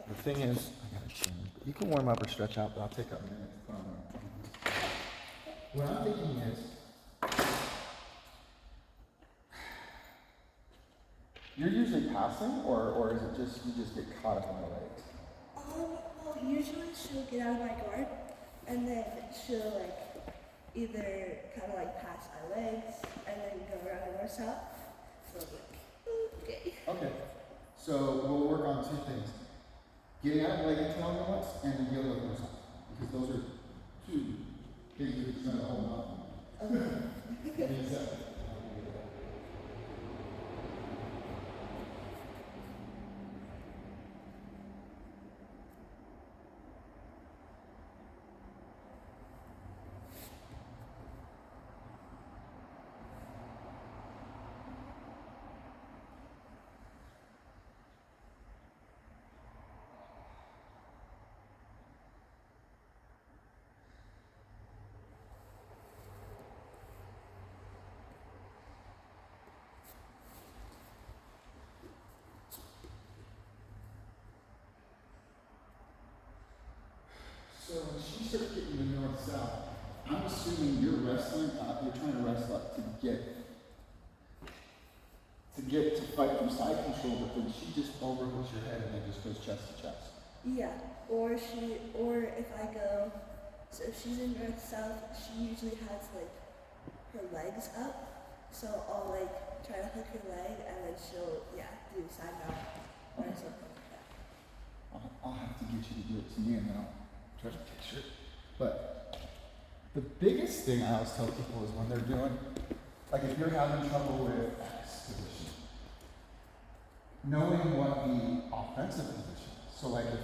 the thing is, I gotta change. You can warm up or stretch out, but I'll take a minute to put on my. What I'm thinking is, you're usually passing, or is it just you just get caught up in the legs? Well, usually she'll get out of my guard, and then she'll like either kind of like pass my legs, and then go around the north south. So like, okay. Okay. So we'll work on two things: getting out of leg and tail movements, and then dealing with north south, because those are two things you're going to hold on. Okay. So when she starts getting the north-south, I'm assuming you're wrestling up, you're trying to wrestle up to get to fight from side control, but then she just overhooks your head and then just goes chest to chest. Yeah, or if I go, so if she's in north-south, she usually has like her legs up, so I'll like try to hook her leg and then she'll, do side mount or something like that. I'll have to get you to do it to me and then I'll try to picture it. But the biggest thing I always tell people is when they're doing, like if you're having trouble with X position, knowing what the offensive position is. So like if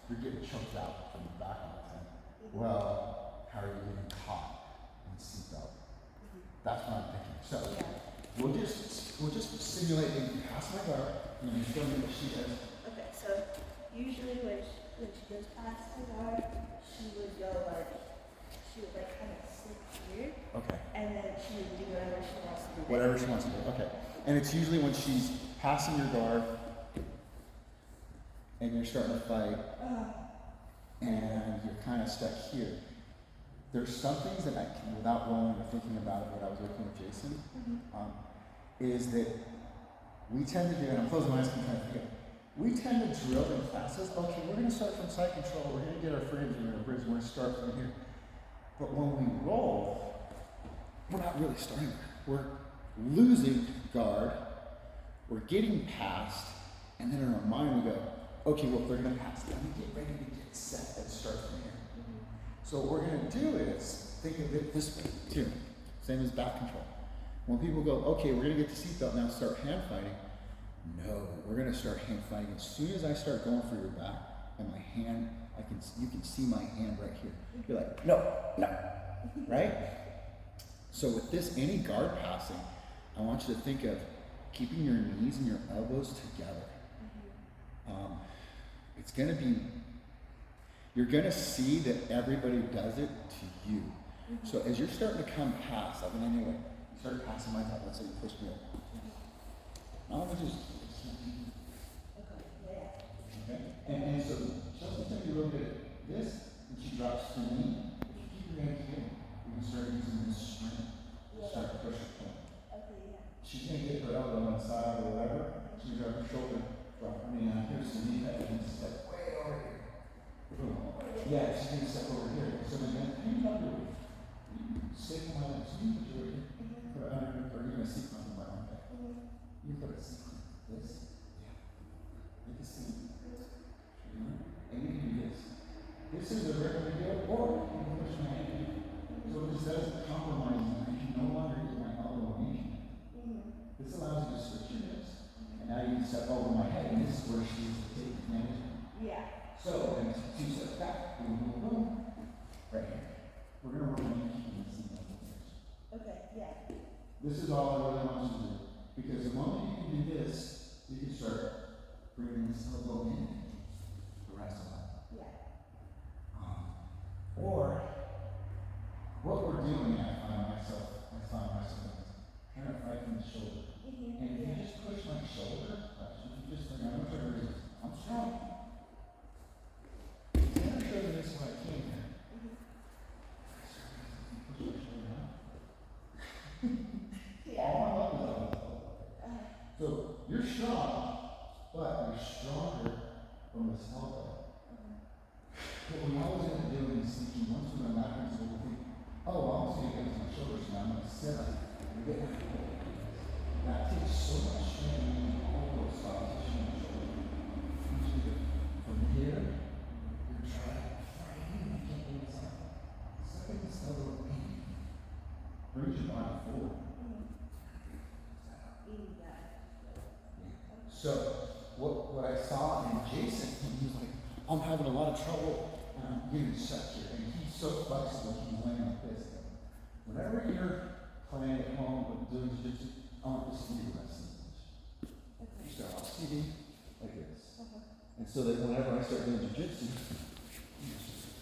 you're getting choked out from the back of the tent, well, how are you getting caught in seatbelt? That's what I'm thinking. So we'll just simulate and pass my guard and you show me what she does. Okay, so usually when she goes past the guard, she would kind of sit here. Okay. And then she would do whatever she wants to do. Whatever she wants to do. Okay. And it's usually when she's passing your guard and you're starting to fight and you're kind of stuck here. There's some things that I can, without rolling or thinking about it, when I was working with Jason, is that we tend to do, and I'm closing my eyes and kind of think, we tend to drill in classes. Okay, we're going to start from side control. We're going to get our frames and our bridge. We're going to start from here. But when we roll, we're not really starting there. We're losing guard. We're getting past, and then in our mind we go, okay, well, if they're going to pass, let me get ready to get set and start from here. So what we're going to do is think of it this way, too. Same as back control. When people go, okay, we're going to get the seatbelt now, start hand fighting. No, we're going to start hand fighting as soon as I start going for your back, and my hand, you can see my hand right here. You're like, no, right? So with this, any guard passing, I want you to think of keeping your knees and your elbows together. It's going to be, you're going to see that everybody does it to you. So as you're starting to come past, like in any way, you start passing my top, let's say you push me up. Now I'm just, okay? And so Chelsea's going to be really good at this, and she drops to the knee. If you keep your hand here, you can start using this strength. Start to push her point. She's going to get her elbow on the side or whatever. She's going to drop her shoulder, drop her knee on here, so knee that and step way over here. Boom. Yeah, she's going to step over here. So then hang on to it. Stay on my legs. You put your weight here. Put it under, or you're going to sequence on my arm back. You put a sequence like this. Yeah. Make a sequence. And you can do this. This is a regular deal, or you can push my hand. So this doesn't compromise me. I can no longer get my elbow on each hand. This allows you to switch your hips. And now you can step over my head, and this is where she's taking advantage of. Yeah. So, and 2 steps back. Boom, boom, boom. Right here. We're going to work on keeping this in the position. Okay, yeah. This is all I really want you to do. Because the moment you can do this, you can start bringing this elbow in the rest of it. Yeah. Or, what we're doing, I find myself trying to fight from the shoulder. And if you just push my shoulder, if you just think, I'm strong. So what I saw in Jason, he was like, I'm having a lot of trouble getting set here. And he's so flexible, he's laying like this. Whenever you're playing at home or doing jiu-jitsu, I want this to be the rest of the position. You start off seating like this. And so that whenever I start doing jiu-jitsu, you just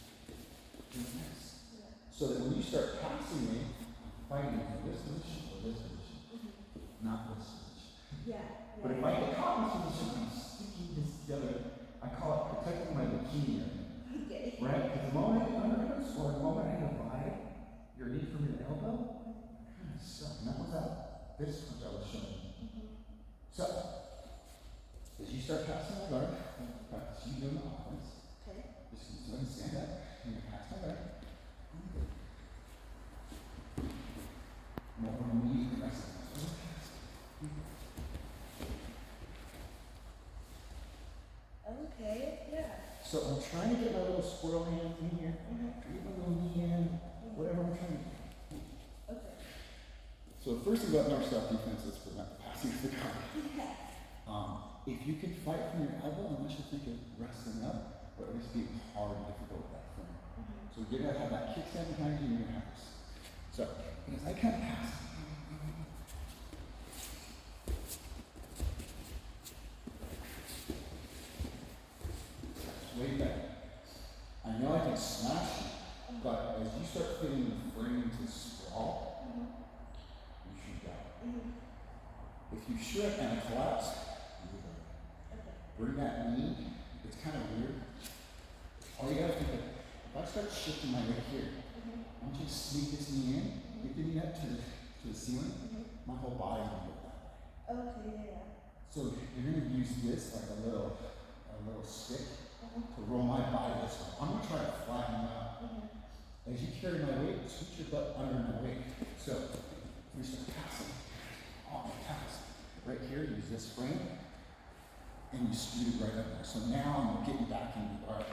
do this. So that when you start passing me, I'm fighting for this position or this position, not this position. But if I get caught in this position, I'm sticking this together. I call it protecting my bikini area. Right? Because the moment I underhook or the moment I divide your knee from your elbow, kind of stuck. And that was out this punch I was showing you. So, as you start passing my guard, practice you doing the offense. Just go ahead and stand up. And you pass my guard. More immediate the rest of it. So I'm trying to get my little squirrel hand in here. Get my little knee in. Whatever I'm trying to do. So the first thing about north south defense is prevent the passing of the guard. If you can fight from your elbow, unless you think of wrestling up, or at least being hard and difficult with that frame. So you're gonna have that kickstand behind you, and you're gonna have this. So as I kind of pass, way better. I know I can smash you, but as you start feeling the frame to sprawl, you should go. If you should and collapse, bring that knee. It's kind of weird. All you gotta think of, if I start shifting my weight here, I want you to sneak this knee in, get the knee up to the ceiling, my whole body will go that way. So you're gonna use this like a little stick to roll my body this way. I'm gonna try to flatten you out. As you carry my weight, switch your butt under my weight. So we start passing. Pass. Right here, use this frame, and you scoot it right up there. So now I'm getting back in the guard.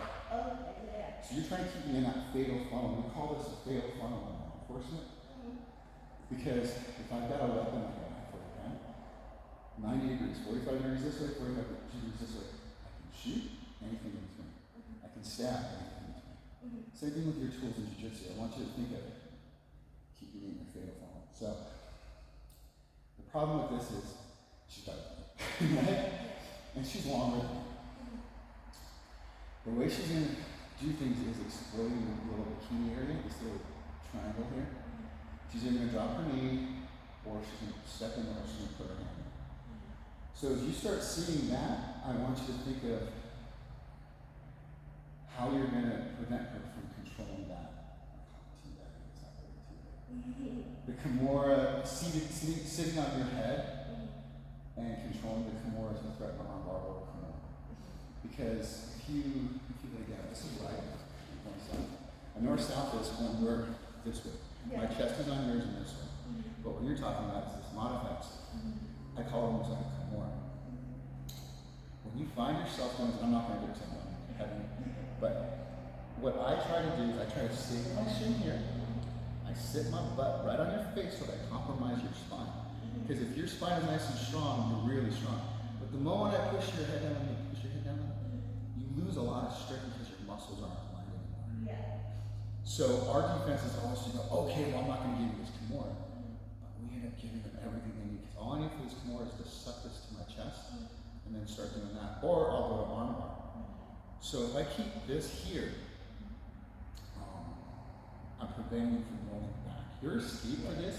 So you're trying to keep me in that fatal funnel. We call this a fatal funnel in law enforcement. Because if I've got a weapon like a knife or a gun, 90 degrees, 45 degrees this way, 45 degrees this way, I can shoot anything in between. I can stab anything in between. Same thing with your tools in jiu-jitsu. I want you to think of it. Keep you in your fatal funnel. So the problem with this is she's better than me, right? And she's longer than me. The way she's gonna do things is exploiting the little bikini area, this little triangle here. She's either gonna drop her knee, or she's gonna step in, or she's gonna put her hand in. So as you start seeing that, I want you to think of how you're gonna prevent her from controlling that. The Kimura sitting on your head and controlling the Kimura is a threat on armbar or Kimura. Because if you lay down, this is right, north-south. A north-south is when we're this way. My chest is on yours and this way. But what you're talking about is this modified. I call it almost like a Kimura. When you find yourself doing this, I'm not going to get someone heavy, but what I try to do is I try to sit my shin here. I sit my butt right on your face so that I compromise your spine. Because if your spine is nice and strong, you're really strong. But the moment I push your head down, you lose a lot of strength because your muscles aren't aligned anymore. So our defense is always to go, okay, well I'm not going to give you this Kimura. But we end up giving them everything they need. Because all I need for this Kimura is to suck this to my chest and then start doing that. Or I'll go to armbar. So if I keep this here, I'm preventing you from rolling back. Your escape for this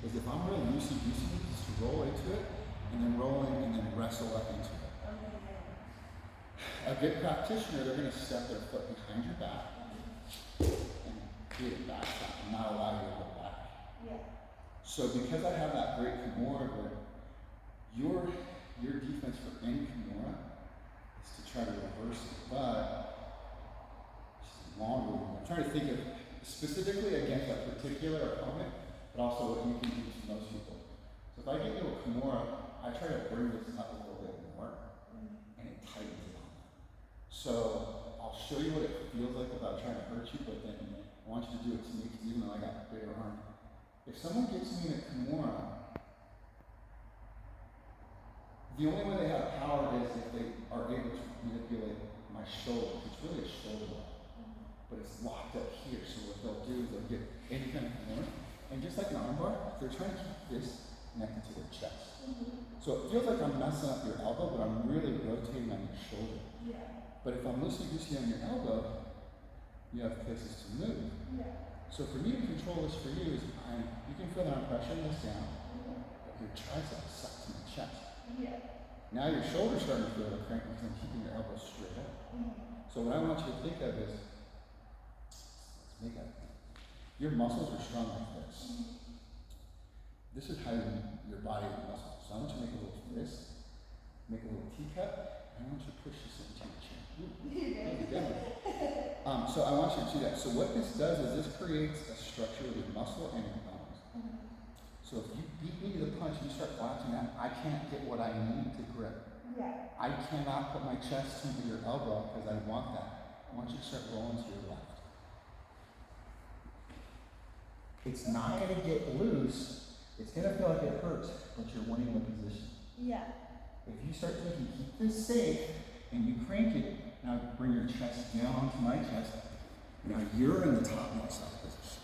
is if I'm really loosey-goosey, just to roll into it, and then rolling, and then wrestle up into it. A good practitioner, they're going to step their foot behind your back and create a back shot and not allow you to go back. So because I have that great Kimura, your defense for any Kimura is to try to reverse it, but she's longer. I'm trying to think of specifically against that particular opponent, but also what you can do to most people. So if I give you a Kimura, I try to bring this up a little bit more, and it tightens it on. So I'll show you what it feels like without trying to hurt you, but then I want you to do it to me, because even though I got a bigger arm, if someone gets me in a Kimura, The only way they have power is if they are able to manipulate my shoulder. It's really a shoulder lock, but it's locked up here. So what they'll do is they'll get any kind of more, and just like an armbar, they're trying to keep this connected to their chest. So it feels like I'm messing up your elbow, but I'm really rotating on your shoulder. But if I'm loosey-goosey on your elbow, you have places to move. So for me to control this for you is you can feel that I'm pressuring this down, but your tricep sucks in the chest. Now your shoulder's starting to feel the crank because I'm keeping your elbow straight up. So what I want you to think of is, let's make it. Your muscles are strong like this. This is how your body muscles. So I want you to make a little fist, make a little teacup, and I want you to push this into your chin. So I want you to do that. So what this does is this creates a structure with your muscle and your bones. So if you beat me to the punch and you start collapsing that, I can't get what I need to grip. I cannot put my chest into your elbow because I want that. I want you to start rolling to your left. It's not going to get loose. It's going to feel like it hurts, but you're winning the position. If you start thinking, keep this safe, and you crank it, now bring your chest down onto my chest. Now you're in the top muscle position.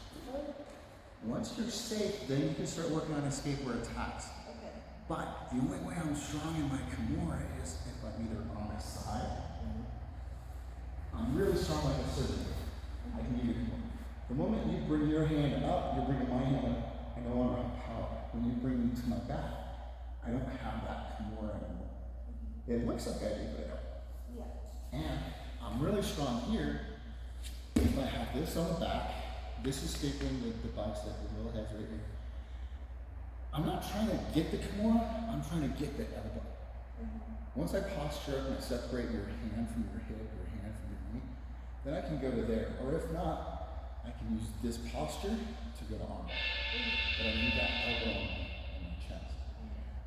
Once you're safe, then you can start working on escape or attacks. But the only way I'm strong in my Kimura is if I'm either on my side. I'm really strong like a surgeon. I can give you Kimura. The moment you bring your hand up, you're bringing my hand up. I no longer have power. When you bring me to my back, I don't have that Kimura anymore. It looks like I do, but I don't. And I'm really strong here. If I have this on the back, this is stapling the bicep, the little heads right here. I'm not trying to get the Kimura, I'm trying to get the elbow. Once I posture up and I separate your hand from your hip, your hand from your knee, then I can go to there. Or if not, I can use this posture to go to arm. But I need that elbow in my chest.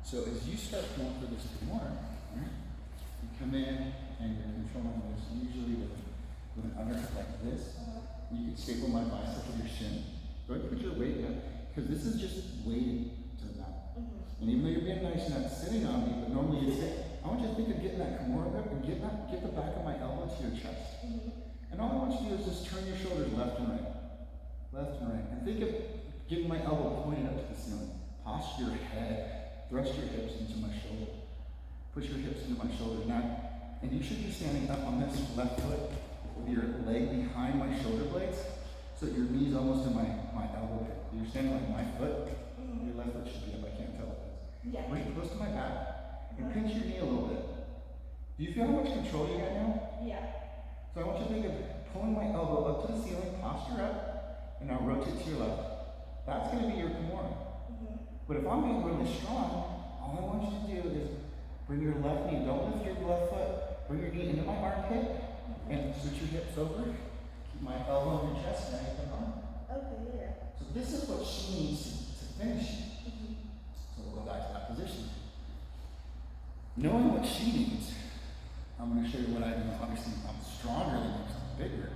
So as you start going for this Kimura, you come in and you're controlling this usually with an undercut like this. You can staple my bicep with your shin. Go ahead and put your weight down, because this is just weighting to the mat. And even though you're being nice, you're not sitting on me, but normally you sit. I want you to think of getting that Kimura grip and get the back of my elbow to your chest. And all I want you to do is just turn your shoulders left and right. Left and right. And think of getting my elbow pointed up to the ceiling. Posture your head. Thrust your hips into my shoulder. Push your hips into my shoulder. Now, and you should be standing up on this left foot with your leg behind my shoulder blades, so that your knee's almost in my elbow pit. You're standing like my foot, your left foot should be up, I can't tell what it is. Bring it close to my back, and pinch your knee a little bit. Do you feel how much control you got now? So I want you to think of pulling my elbow up to the ceiling, posture up, and now rotate to your left. That's going to be your Kimura. But if I'm being really strong, all I want you to do is bring your left knee, don't lift your left foot, bring your knee into my armpit, and switch your hips over. Keep my elbow on your chest, and I come on. So this is what she needs to finish. So we'll go back to that position. Knowing what she needs, I'm going to show you what I do. Obviously, I'm stronger than you, I'm bigger,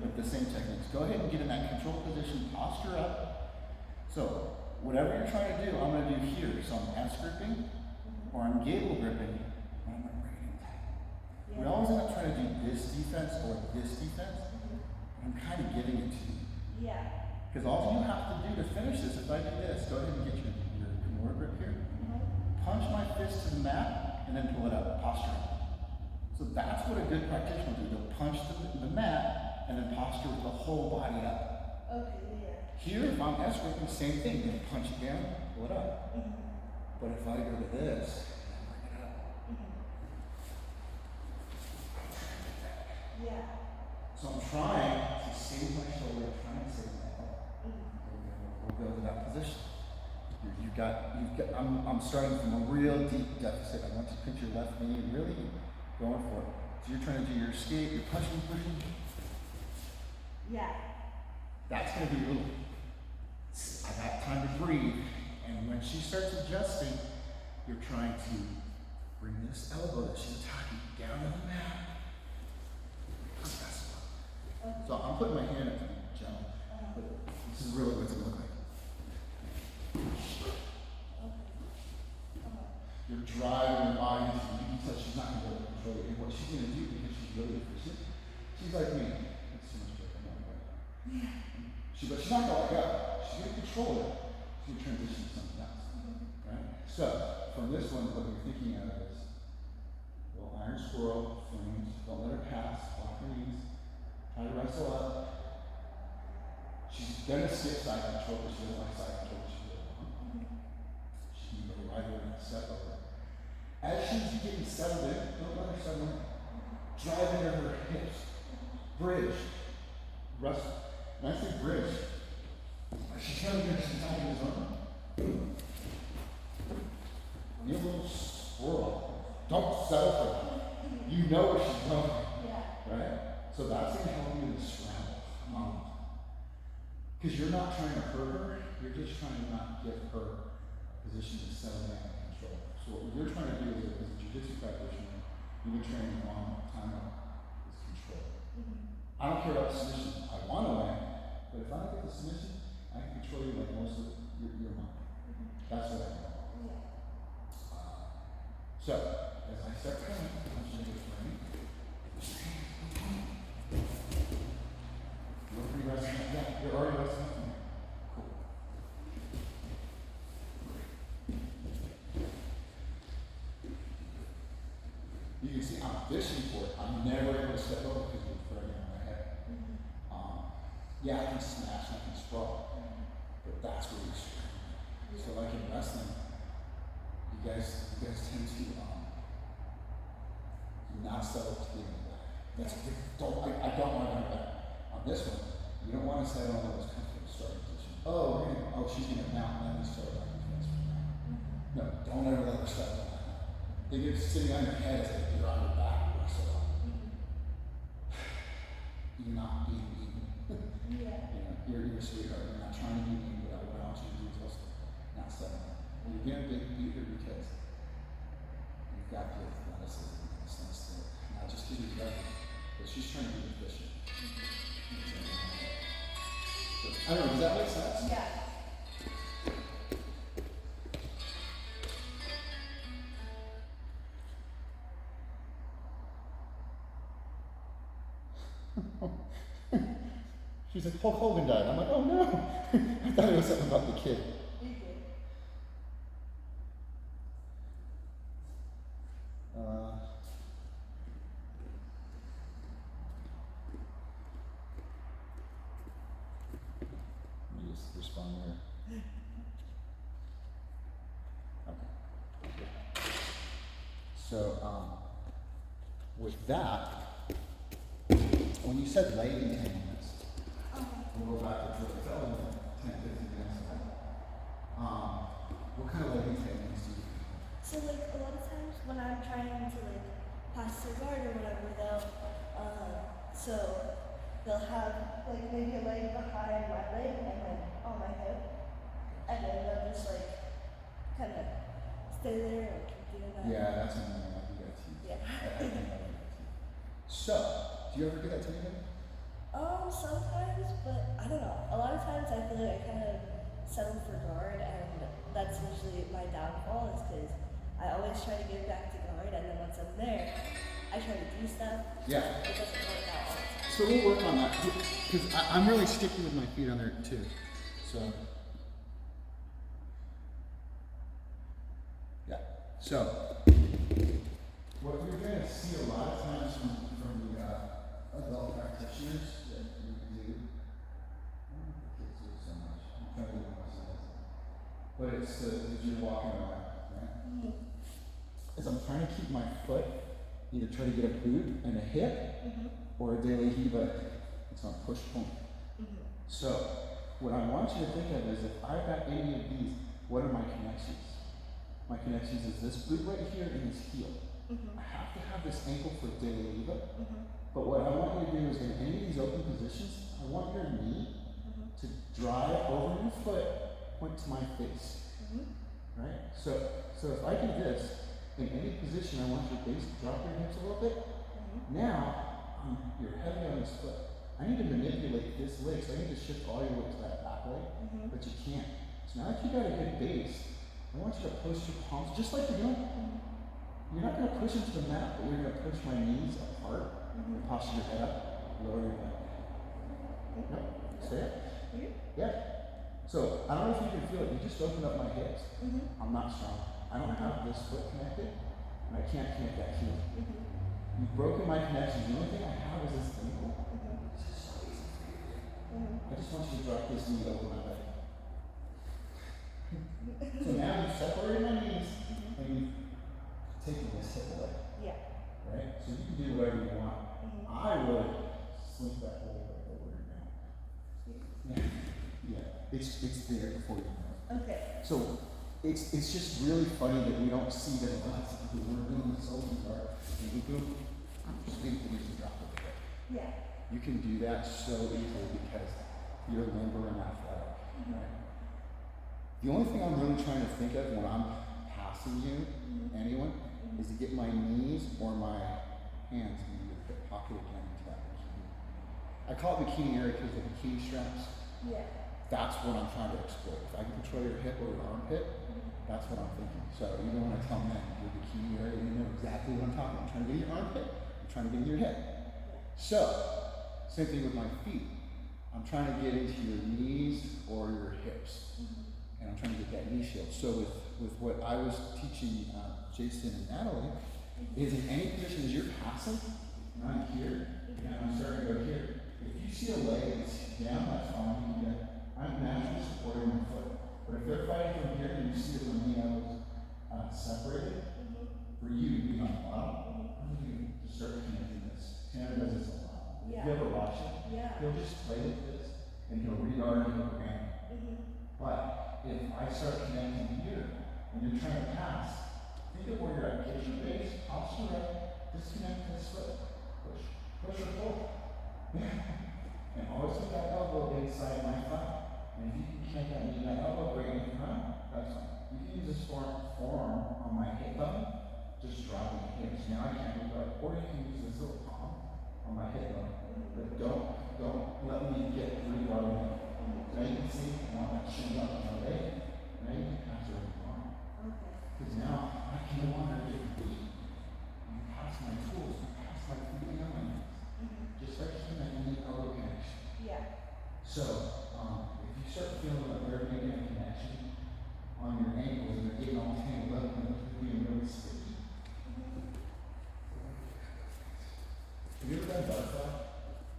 but the same techniques. Go ahead and get in that control position, posture up. So whatever you're trying to do, I'm going to do here. So I'm S gripping, or I'm gable gripping, or I'm bringing it tight. We always end up trying to do this defense or this defense. I'm kind of giving it to you. Because all you have to do to finish this, if I do this, go ahead and get your Kimura grip here. Punch my fist to the mat, and then pull it up, posture. So that's what a good practitioner will do. They'll punch the mat, and then posture with the whole body up. Here, if I'm S gripping, same thing. Then punch it down, pull it up. But if I go to this, bring it up. So I'm trying to save my shoulder, trying to save my elbow. We'll go to that position. I'm starting from a real deep deficit. I want you to pinch your left knee and really going for it. So you're trying to do your escape, you're pushing. That's going to be a little, I got time to breathe. And when she starts adjusting, you're trying to bring this elbow that she's attacking down to the mat. So I'm putting my hand up to the gel, but this is really what it's going to look like. You're driving her body into you. You can tell she's not going to be able to control it. And what she's going to do, because she's really efficient, she's like me. That's too much work. I'm not right. But she's not going to let go. She's going to control it. She's going to transition to something else. Right? So, from this one, what we're thinking of is little iron squirrel, flames, don't let her pass, lock her knees, try to wrestle up. She's going to skip side control, but she doesn't like side control, but she really wants. She's going to go right over and step over. As she's getting settled in, don't let her settle in. Drive into her hips. Bridge. Wrestle. And I say bridge. She's trying to get his arm. You're a little squirrel. Don't settle for her. You know where she's going. Right? So that's going to help you in the scramble. Because you're not trying to hurt her, you're just trying to not give her a position to settle down and control. So what you're trying to do as a jiu-jitsu practitioner, you've been training a long time is control. I don't care about submission. I want to win, but if I don't get the submission, I can control you like most of your mind. That's what I want. So, as I start training, I'm going to do training. You're pretty resting. Yeah, you're already resting. Cool. You can see I'm fishing for it. I'm never able to step over because you're throwing it on my head. Yeah, I can smash, I can sprawl, but that's where you're strong. So like in wrestling, you guys tend to not settle to the end of that. I don't want to do that. On this one, you don't want to settle on those comfortable starting position. She's going to mount, and then we start back defense from now. No, don't ever let her settle on that. They get sitting on your head as if you're on your back or so on. You're not being mean. You're a sweetheart. You're not trying to be mean, but what I want you to do is also not settle. You're going to beat her because you've got the athleticism and the sense that not just because you're ready, but she's trying to be efficient. So, I don't know, does that make sense? Yeah. She's like, Hulk Hogan died. I'm like, oh no. I thought it was something about the kid. Let me just respond here. Okay. So, with that, when you said leg entanglements, we'll go back to drill. It's only 10, 15 minutes ago. What kind of leg entanglements do you do? So like a lot of times when I'm trying to like pass the guard or whatever, they'll have like maybe a leg behind my leg and then on my hip, and then they'll just like kind of stay there and keep doing that. Yeah, that's another one I do that too. Yeah. I think I do that too. So, do you ever do that to anybody? Sometimes, but I don't know. A lot of times I feel like I kind of settle for guard, and that's usually my downfall is because I always try to get back to guard, and then once I'm there, I try to do stuff. Yeah. It doesn't work out all the time. So we'll work on that, because I'm really sticky with my feet on there too. So, yeah. So, what you're going to see a lot of times from the adult practitioners that you do, I don't know if the kids do it so much. I'm trying to do it myself. But it's that you're walking around, right? Is I'm trying to keep my foot, either try to get a boot and a hip, or a daily hiba. It's on push point. So, what I want you to think of is if I've got any of these, what are my connections? My connections is this boot right here and this heel. I have to have this ankle for daily hiba. But what I want you to do is in any of these open positions, I want your knee to drive over your foot, point to my face. Right? So if I do this, in any position, I want your base to drop your hips a little bit. Now, you're heavy on this foot. I need to manipulate this leg, so I need to shift all your weight to that back leg, but you can't. So now that you got a good base, I I want you to post your palms just like you're doing. You're not going to push into the mat, but you're going to push my knees apart and posture your head up, lower your back. Yep. Stay up. Yeah. So I don't know if you can feel it. You just opened up my hips. I'm not strong. I don't have this foot connected, and I can't connect that heel. You've broken my connection. The only thing I have is this ankle. This is so easy for you to do. I just want you to drop this knee over my leg. So now you've separated my knees, and you've taken this hip away. Yeah. Right? So you can do whatever you want. I would slink that whole leg over now. Yeah. It's there before you know it. Okay. So it's just really funny that we don't see that a lot because we're doing this so hard. And we go, I'm just going to use the drop of the hip. Yeah. You can do that so easily because you're limber and athletic. Right? The only thing I'm really trying to think of when I'm passing you, anyone, is to get my knees or my hands in your hip pocket again into that bikini. I call it bikini area because the bikini straps. Yeah. That's what I'm trying to exploit. If I can control your hip or your armpit, that's what I'm thinking. So even when I tell men your bikini area, you know exactly what I'm talking about. I'm trying to get in your armpit, I'm trying to get in your hip. So, same thing with my feet. I'm trying to get into your knees or your hips. And I'm trying to get that knee shield. So with what I was teaching Jason and Natalie, is in any position as you're passing, and I'm here, and I'm starting to go here. If you see a leg that's down, that's fine. I'm naturally supporting my foot. But if they're fighting from here and you see that my knee was separated, for you to be on the bottom, I'm going to start connecting this. Tanner does this a lot. Yeah. If you ever watch it, he'll just play with this, and he'll reguard and he'll ram. But if I start connecting here, and you're trying to pass, think of where you're at. Get your base, posture right, disconnect this foot. Push or pull. And always put that elbow inside my thigh. And if you can connect that knee, that elbow right in front, that's fine. You can use this forearm on my hip bone, just dropping the hips. Now I can't move right. Or you can use this little palm on my hip bone. But don't let me get reguarded. Now you can see, I want that shin up on my leg. Now you can pass over the arm. Because now I can no longer get beat. You pass my tools, you pass my feet and my knees. Just like that knee elbow connection. Yeah. So, if you start feeling like they're making a connection on your ankles and they're getting all tangled up and they're being really sticky. Have you ever done butterfly?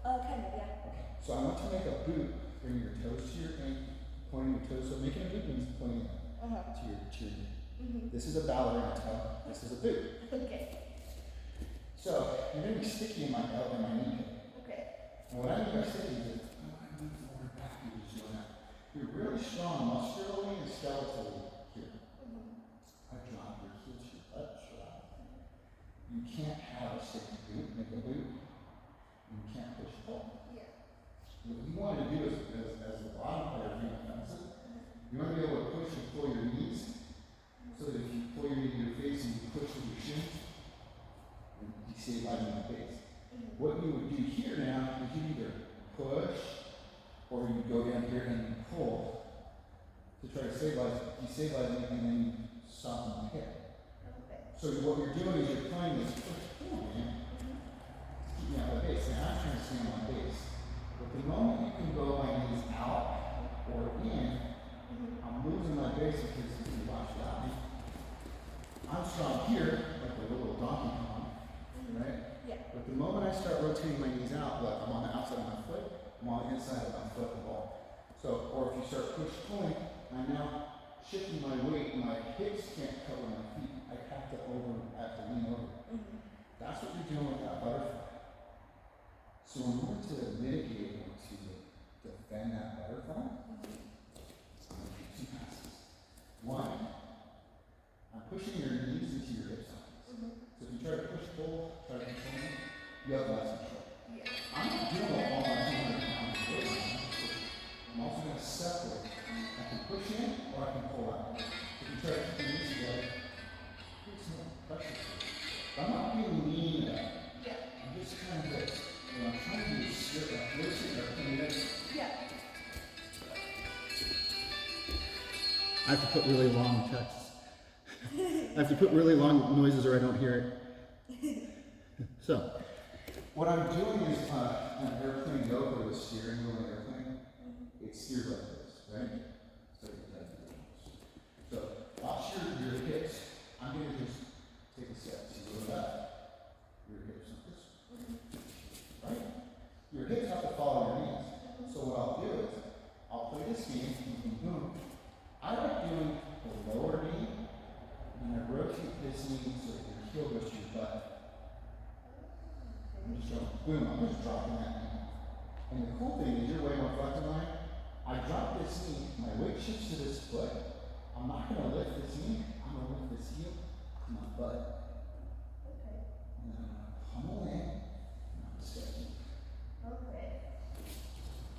Kind of, yeah. Okay. So I want to make a boot, bring your toes to your ankle, pointing your toes. So making a boot means pointing to your knee. This is a ballerina toe. This is a boot. Okay. So you're going to be sticky in my elbow and my knee. Okay. And what I mean by sticky is I move forward, back, you just doing that. You're really strong muscularly and skeletally here. I drop your heel to your butt, drop. You can't have a sticky boot, make a boot. You can't push pull. Yeah. What you want to do is, as the bottom player being offensive, you want to be able to push and pull your knees. So that if you pull your knee to your face and you push with your shins, you stabilize in the face. What you would do here now is you either push or you go down here and you pull to try to stabilize. You stabilize it and then you soften the hip. Okay. So what you're doing is you're playing this push pull game to keep me out of the base. Now I'm trying to stay on my base. But the moment you can go my knees out or in, I'm losing my base because if you watch without me, I'm strong here, like a little Donkey Kong, right? Yeah. But the moment I start rotating my knees out, look, I'm on the outside of my foot, I'm on the inside of my foot and ball. So, or if you start push-pulling, I'm now shifting my weight, my hips can't cover my feet. I have to lean over. That's what you're doing with that butterfly. So in order to mitigate and to defend that butterfly, I'm going to do two passes. One, I'm pushing your knees into your hip sockets. So if you try to push, pull, try to control it, you have less control. Yeah. I'm not doing all my 200 pounds of weight. I'm also going to separate. I can push in or I can pull out. If you try to keep your knees together, it's no pressure. But I'm not being lean enough. Yeah. I'm just kind of this. What I'm trying to do is strip up, listen up, and then. Yeah. I have to put really long texts. I have to put really long noises or I don't hear it. So, what I'm doing is an airplane yoke or the steering wheel of an airplane. It steers like this, right? So, so watch your hips. I'm going to just take a step to the left. Your hips like this. Right? Your hips have to follow your knees. So what I'll do is, I'll play this game, boom. I like doing the lower knee, and I rotate this knee so that your heel goes to your butt. I'm just going, boom, I'm just dropping that knee. And the cool thing is, you're way more flexible than I drop this knee, my weight shifts to this foot. I'm not going to lift this knee, I'm going to lift this heel to my butt. Okay. And then I'm going to pummel in, and I'm stepping. Okay.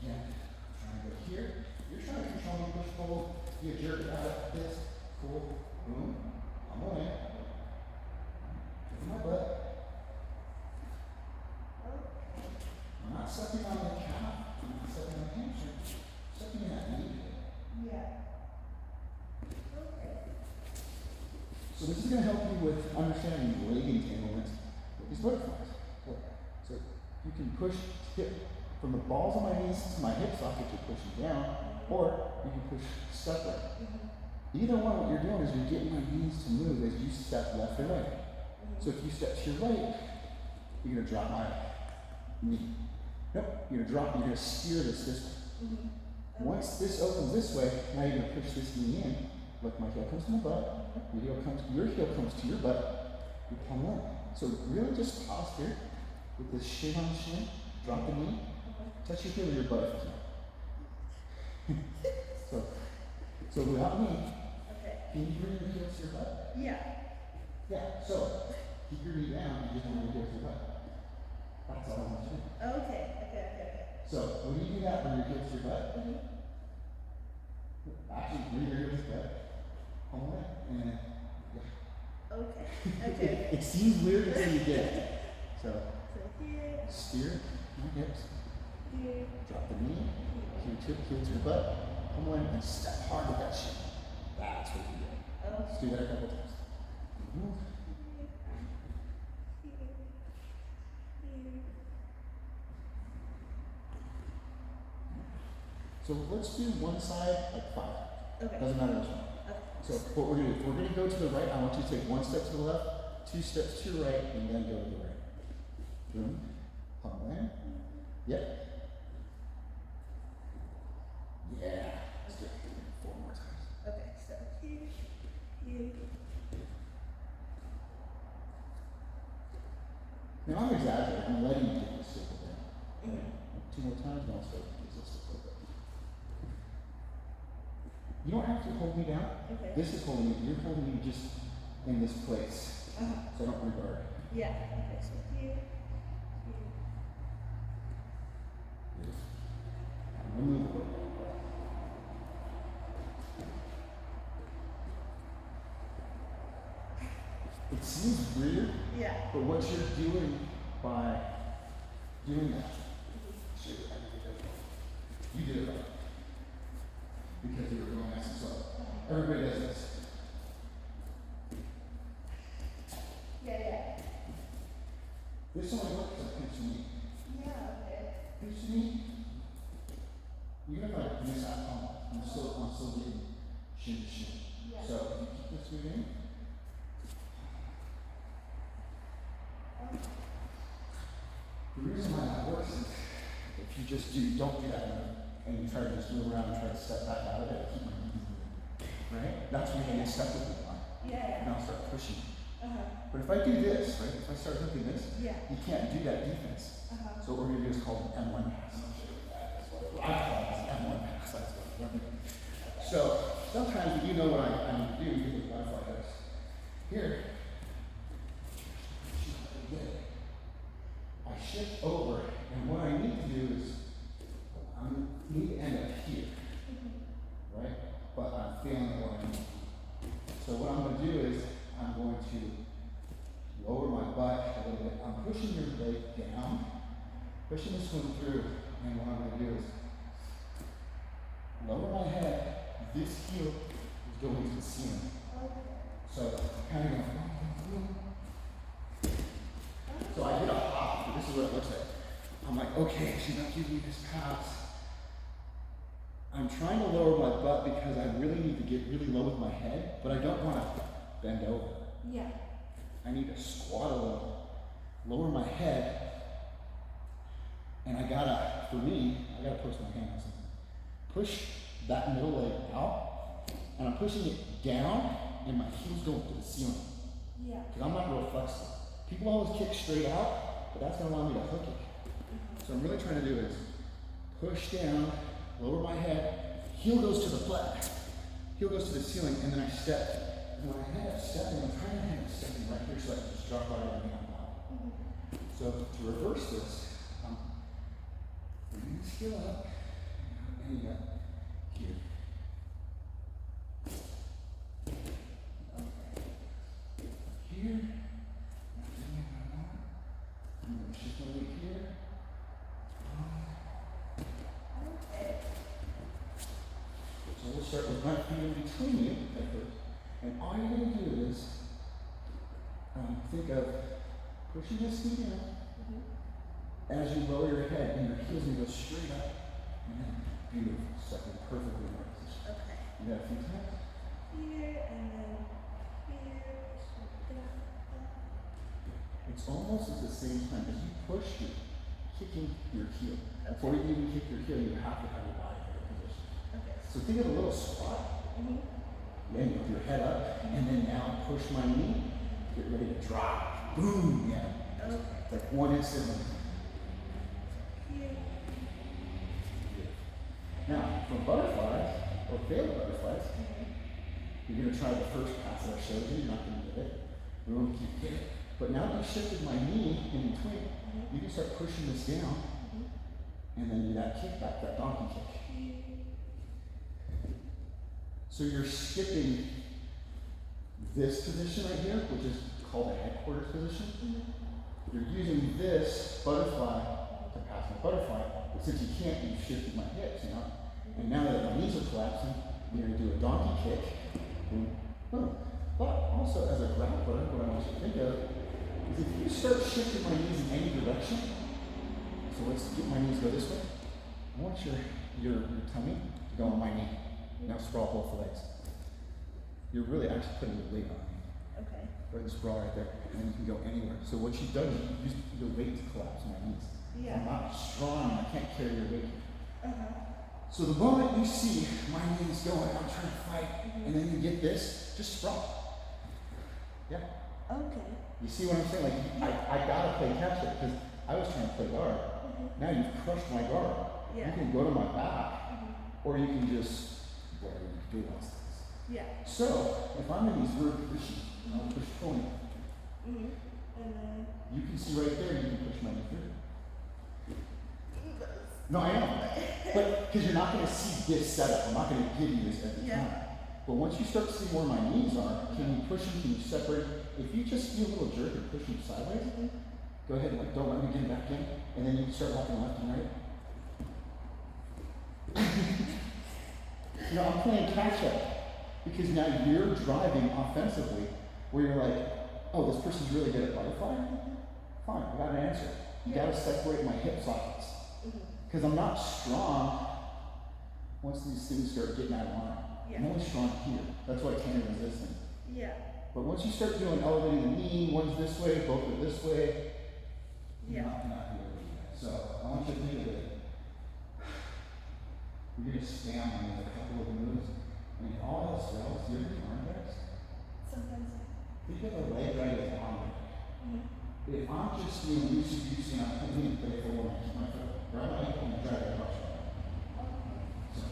Yeah, I'm trying to go here. You're trying to control me, push, pull. You jerk it out, this, cool, boom, pummel in. Lift my butt. I'm not stepping on the calf, I'm not stepping on the hamstring, I'm stepping in that knee. Yeah. Okay. So this is going to help you with understanding leg entanglement with these butterflies. So you can push hip from the balls of my knees to my hip socket, you're pushing down, or you can push separate. Either one, what you're doing is you're getting my knees to move as you step left or right. So if you step to your right, you're going to drop my knee. Nope, you're going to steer this way. Okay. Once this opens this way, now you're going to push this knee in. Look, my heel comes to my butt. Your heel comes to your butt. You come in. So really just posture with this shin on shin. Drop the knee. Touch your heel with your butt. so without me, can you bring your heel to your butt? Yeah. Yeah, so keep your knee down and just bring your heel to your butt. That's all I want to do. Okay. So when you do that, bring your heel to your butt. Actually, bring your heel to your butt. Hold it, and then, yeah. Okay. It seems weird until you get it. So here. Steer my hips. Here. Drop the knee. Heel to your butt. Come in and step hard with that shit. That's what you do. Let's do that a couple times. Move. So let's do one side like 5. Okay. Doesn't matter which one. Okay. So what we're going to do, if we're going to go to the right, I want you to take 1 step to the left, 2 steps to the right, and then go to the right. Boom. Pummel in. Yep. Yeah. Let's do it 4 more times. Okay, so here. Now I'm exaggerating. I'm letting you get this simple down. Okay. 2 more times, and I'll start to use this a little bit. You don't have to hold me down. Okay. This is holding me. You're holding me just in this place. So I don't regard. Yeah. Okay. So here. Remove it. It seems weird. Yeah. But what you're doing by doing that, you did it right. Because you were going nice and slow. Everybody does this. Yeah. This only works if I pinch the knee. Yeah, okay. Pinch the knee. Even if I miss that palm, I'm still getting shin to shin. Yeah. So if you keep this moving. The reason why that works is if you just don't do that and you try to just move around and try to step back out of it, keep my knees moving. Right? That's when you get stuck with me on. Yeah. And I'll start pushing. But if I do this, right? If I start hooking this, you can't do that defense. So what we're going to do is called an M1 pass. I call it an M1 pass. That's what I'm doing. So sometimes you know what I need to do because of butterfly hooks. Here, I shift over, and what I need to do is I need to end up here, right? But I'm feeling what I need. So what I'm going to do is I'm going to lower my butt a little bit. I'm pushing your leg down, pushing this one through, and what I'm going to do is lower my head. This heel is going to the ceiling. So kind of going. So I did a hop. This is what it looks like. I'm like, okay, she's not giving me this pass. I'm trying to lower my butt because I really need to get really low with my head, but I don't want to bend over. Yeah. I need to squat a little, lower my head, and I gotta push my hands. Push that middle leg out, and I'm pushing it down, and my heels go to the ceiling. Yeah. Because I'm not real flexible. People always kick straight out, but that's gonna allow me to hook it. So I'm really trying to do is push down, lower my head, heel goes to the butt, heel goes to the ceiling, and then I step. And when I end up stepping, I'm trying to end up stepping right here so I can just drop right everything out. So to reverse this, I'm bringing this heel up, and you got here. Here, and it's just gonna be here. So we'll start with my feet in between you at first. And all you're going to do is think of pushing this knee down as you lower your head, and your heels going to go straight up. And then beautiful, stepping perfectly in right position. Okay. You got a few times? Here and then here. It's almost at the same time as you push, you're kicking your heel. Okay. Before you even kick your heel, you have to have your body in a position. Okay. So think of a little squat. Then with your head up, and then now push my knee, get ready to drop. Boom, yeah. Okay. Like one instant. Here. Now, for butterflies, or failed butterflies, you're going to try the first pass that I showed you. You're not going to get it. We want to keep it. But now that I've shifted my knee in between, you can start pushing this down, and then do that kickback, that donkey kick. So you're skipping this position right here, which is called the headquarters position. You're using this butterfly to pass my butterfly, but since you can't, you've shifted my hips, you know? And now that my knees are collapsing, you're going to do a donkey kick. Boom, boom. But also, as a grappler, what I want you to think of is if you start shifting my knees in any direction, so let's get my knees go this way, I want your tummy to go on my knee. Now sprawl both legs. You're really actually putting your weight on me. Okay. Right, the sprawl right there, and then you can go anywhere. So what you've done is you use your weight to collapse my knees. Yeah. I'm not strong, I can't carry your weight. Uh-huh. So the moment you see my knees going, I'm trying to fight, and then you get this, just sprawl. Yeah. Okay. You see what I'm saying? Like, I gotta play catch up, because I was trying to play guard. Now you've crushed my guard. Yeah. You can go to my back, or you can just, whatever you can do those things. Yeah. So, if I'm in these weird positions, I'll push point. And then You can see right there, you can push my knee through. No, I know. But, because you're not going to see this setup. I'm not going to give you this every time. But once you start seeing where my knees are, can you push them, can you separate? If you just feel a little jerk and push them sideways, go ahead and don't let me get back in, and then you can start walking left and right. You know, I'm playing catch up because now you're driving offensively where you're like, oh, this person's really good at butterfly? Fine, I got an answer. You got to separate my hip sockets. Because I'm not strong once these things start getting out of line. I'm only strong here. That's why I can't resist. Yeah. But once you start doing elevating the knee, one's this way, both are this way, Yeah. not here. So I want you to think of it. You're going to stand on a couple of moves. I mean, all else fails. Do you ever do arm drags? Sometimes. Think of a leg drag as an arm drag. If I'm just doing loosey-goosey and I'm thinking to play for one, I keep my foot right on my ankle and drag it across. So,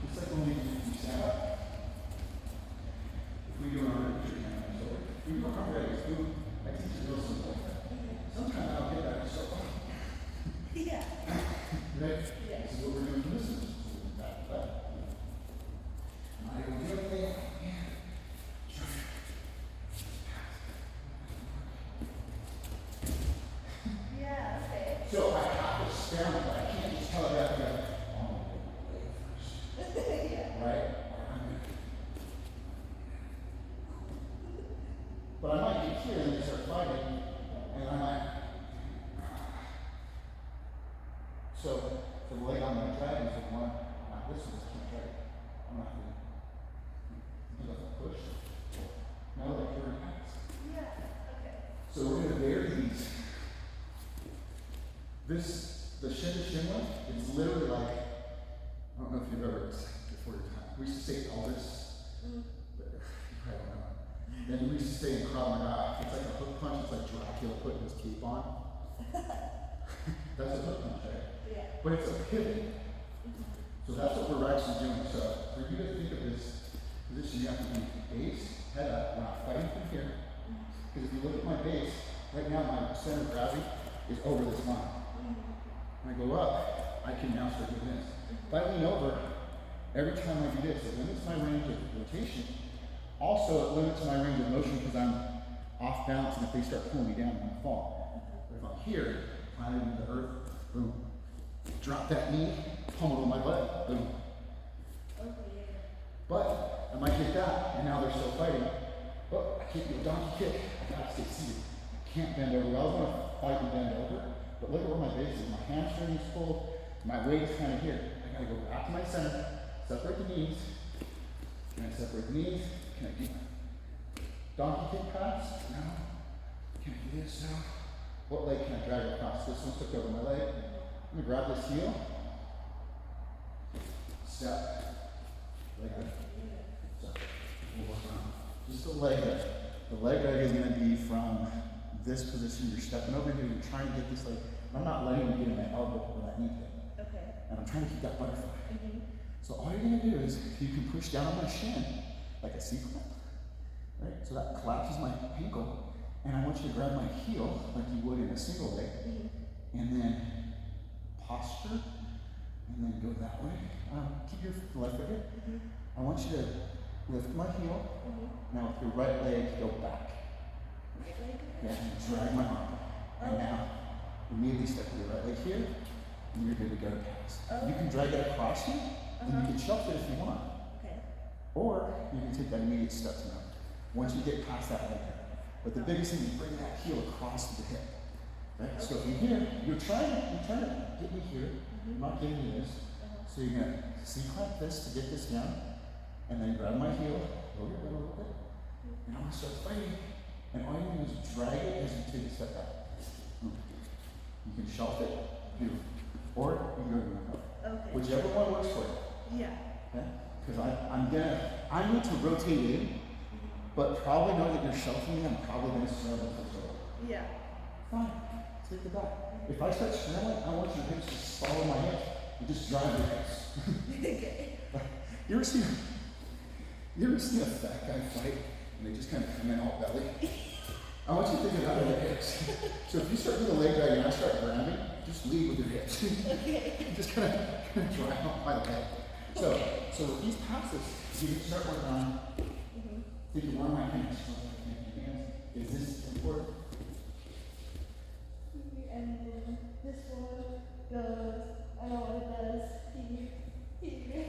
just like when you stand up. If we do an arm drag, so if we do arm drag, I teach it real simple. Sometimes I'll get that so Yeah. right? This is what we're doing for this one. I go the other way, and Yeah, okay. so I have to stand up. I can't just tell it out there. Oh, first. Yeah. Right? So the leg on my drag is the one, not this one, I can't drag it. I'm not going to do like a push. Now like here it has. Yeah. Okay. So we're going to vary these. The shin to shin one is literally like, I don't know if you've ever before your time. We used to say Elvis, but you probably don't know. Then we used to say in Krav Maga, it's like a hook punch, it's like Dracula putting his cape on. That's a hook punch, right? Yeah. But it's a pivot. So that's what we're actually doing. So for you to think of this position, you have to be base, head up, we're not fighting from here. Because if you look at my base, right now my center of gravity is over this line. When I go up, I can now start doing this. If I lean over, every time I do this, it limits my range of rotation. Also, it limits my range of motion because I'm off balance, and if they start pulling me down, I'm going to fall. But if I'm here, planted into the earth, boom. Drop that knee, pummel on my butt, boom. But I might get that, and now they're still fighting. Oh, I can't do a donkey kick. I gotta stay seated. I can't bend over. I was gonna fight and bend over, but look at where my base is. My hamstring is pulled. My weight's kind of here. I gotta go back to my center, separate the knees. Can I separate the knees? Can I do donkey kick pass? No. Can I do this? No. What leg can I drag across? This one took over my leg. I'm gonna grab this heel. Step. Leg drag. So we'll work on just the leg drag. The leg drag is gonna be from this position. You're stepping over here. You're trying to get this leg. I'm not letting you get in my elbow or that knee pin. Okay. And I'm trying to keep that butterfly. So all you're gonna do is you can push down on my shin like a C-clamp, right? So that collapses my ankle, and I want you to grab my heel like you would in a single leg, and then posture, and then go that way. Keep your left foot here. I want you to lift my heel. Now with your right leg, go back. Yeah, and drag my arm. And now immediately step to your right leg here, and you're good to go to pass. You can drag it across you, and you can shelf it if you want. Okay. Or you can take that immediate step to now. Once you get past that leg. But the biggest thing is bring that heel across the hip. Right? So from here, you're trying to get me here. I'm not giving you this. So you're gonna C-clamp this to get this down, and then grab my heel, lower it a little bit, and I'm gonna start fighting. And all you do is drag it as you take a step back. You can shelf it, or you can go to your toe. Okay. Whichever one works for you. Yeah. Okay? Because I need to rotate in, but probably know that you're shelving me, I'm probably gonna scramble for shoulder. Yeah. Fine. Take the back. If I start scrambling, I want your hips to follow my hips and just drive your hips. Okay. You ever seen a fat guy fight and they just kind of come in all belly? I want you to think about your hips. So if you start doing a leg drag and I start grabbing, just lead with your hips. Okay. Just kind of drive up my leg. So with these passes, you can start working on thinking, where are my hands? Is this important? And then this one goes, I don't know what it does, here.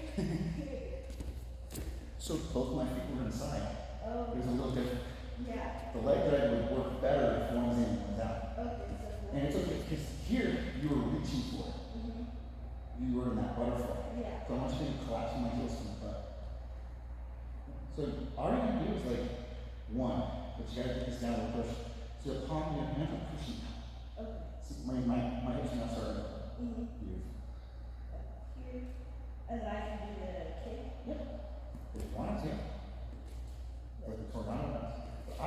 So both my feet were inside. Oh. It was a little different. Yeah. The leg drag would work better if one's in and one's out. Okay, so. And it's okay, because here you were reaching for it. You were in that butterfly. Yeah. So I want you to collapse my heels from the butt. So all you're going to do is like one, but you got to get this downward push. So the palm of your hand are pushing out. Okay. See, my hips are now starting to Beautiful. Here. And then I can do the kick. Yep. If you wanted to. Like the tornado does. But I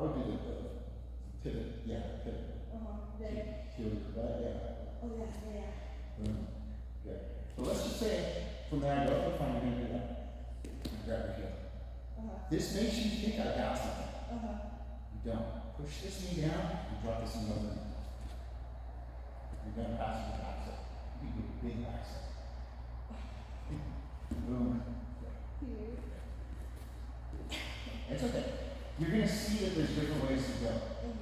would do the pivot. Yeah, pivot. There. Heel your butt, yeah. Oh, yeah. Good. So let's just say from there I go, okay, fine, we're going to do that. And grab your heel. This makes you think I got something. You don't. Push this knee down and drop this knee over. You're going to pass your back step. You can do a big back step. Boom. It's okay. You're going to see that there's different ways to go.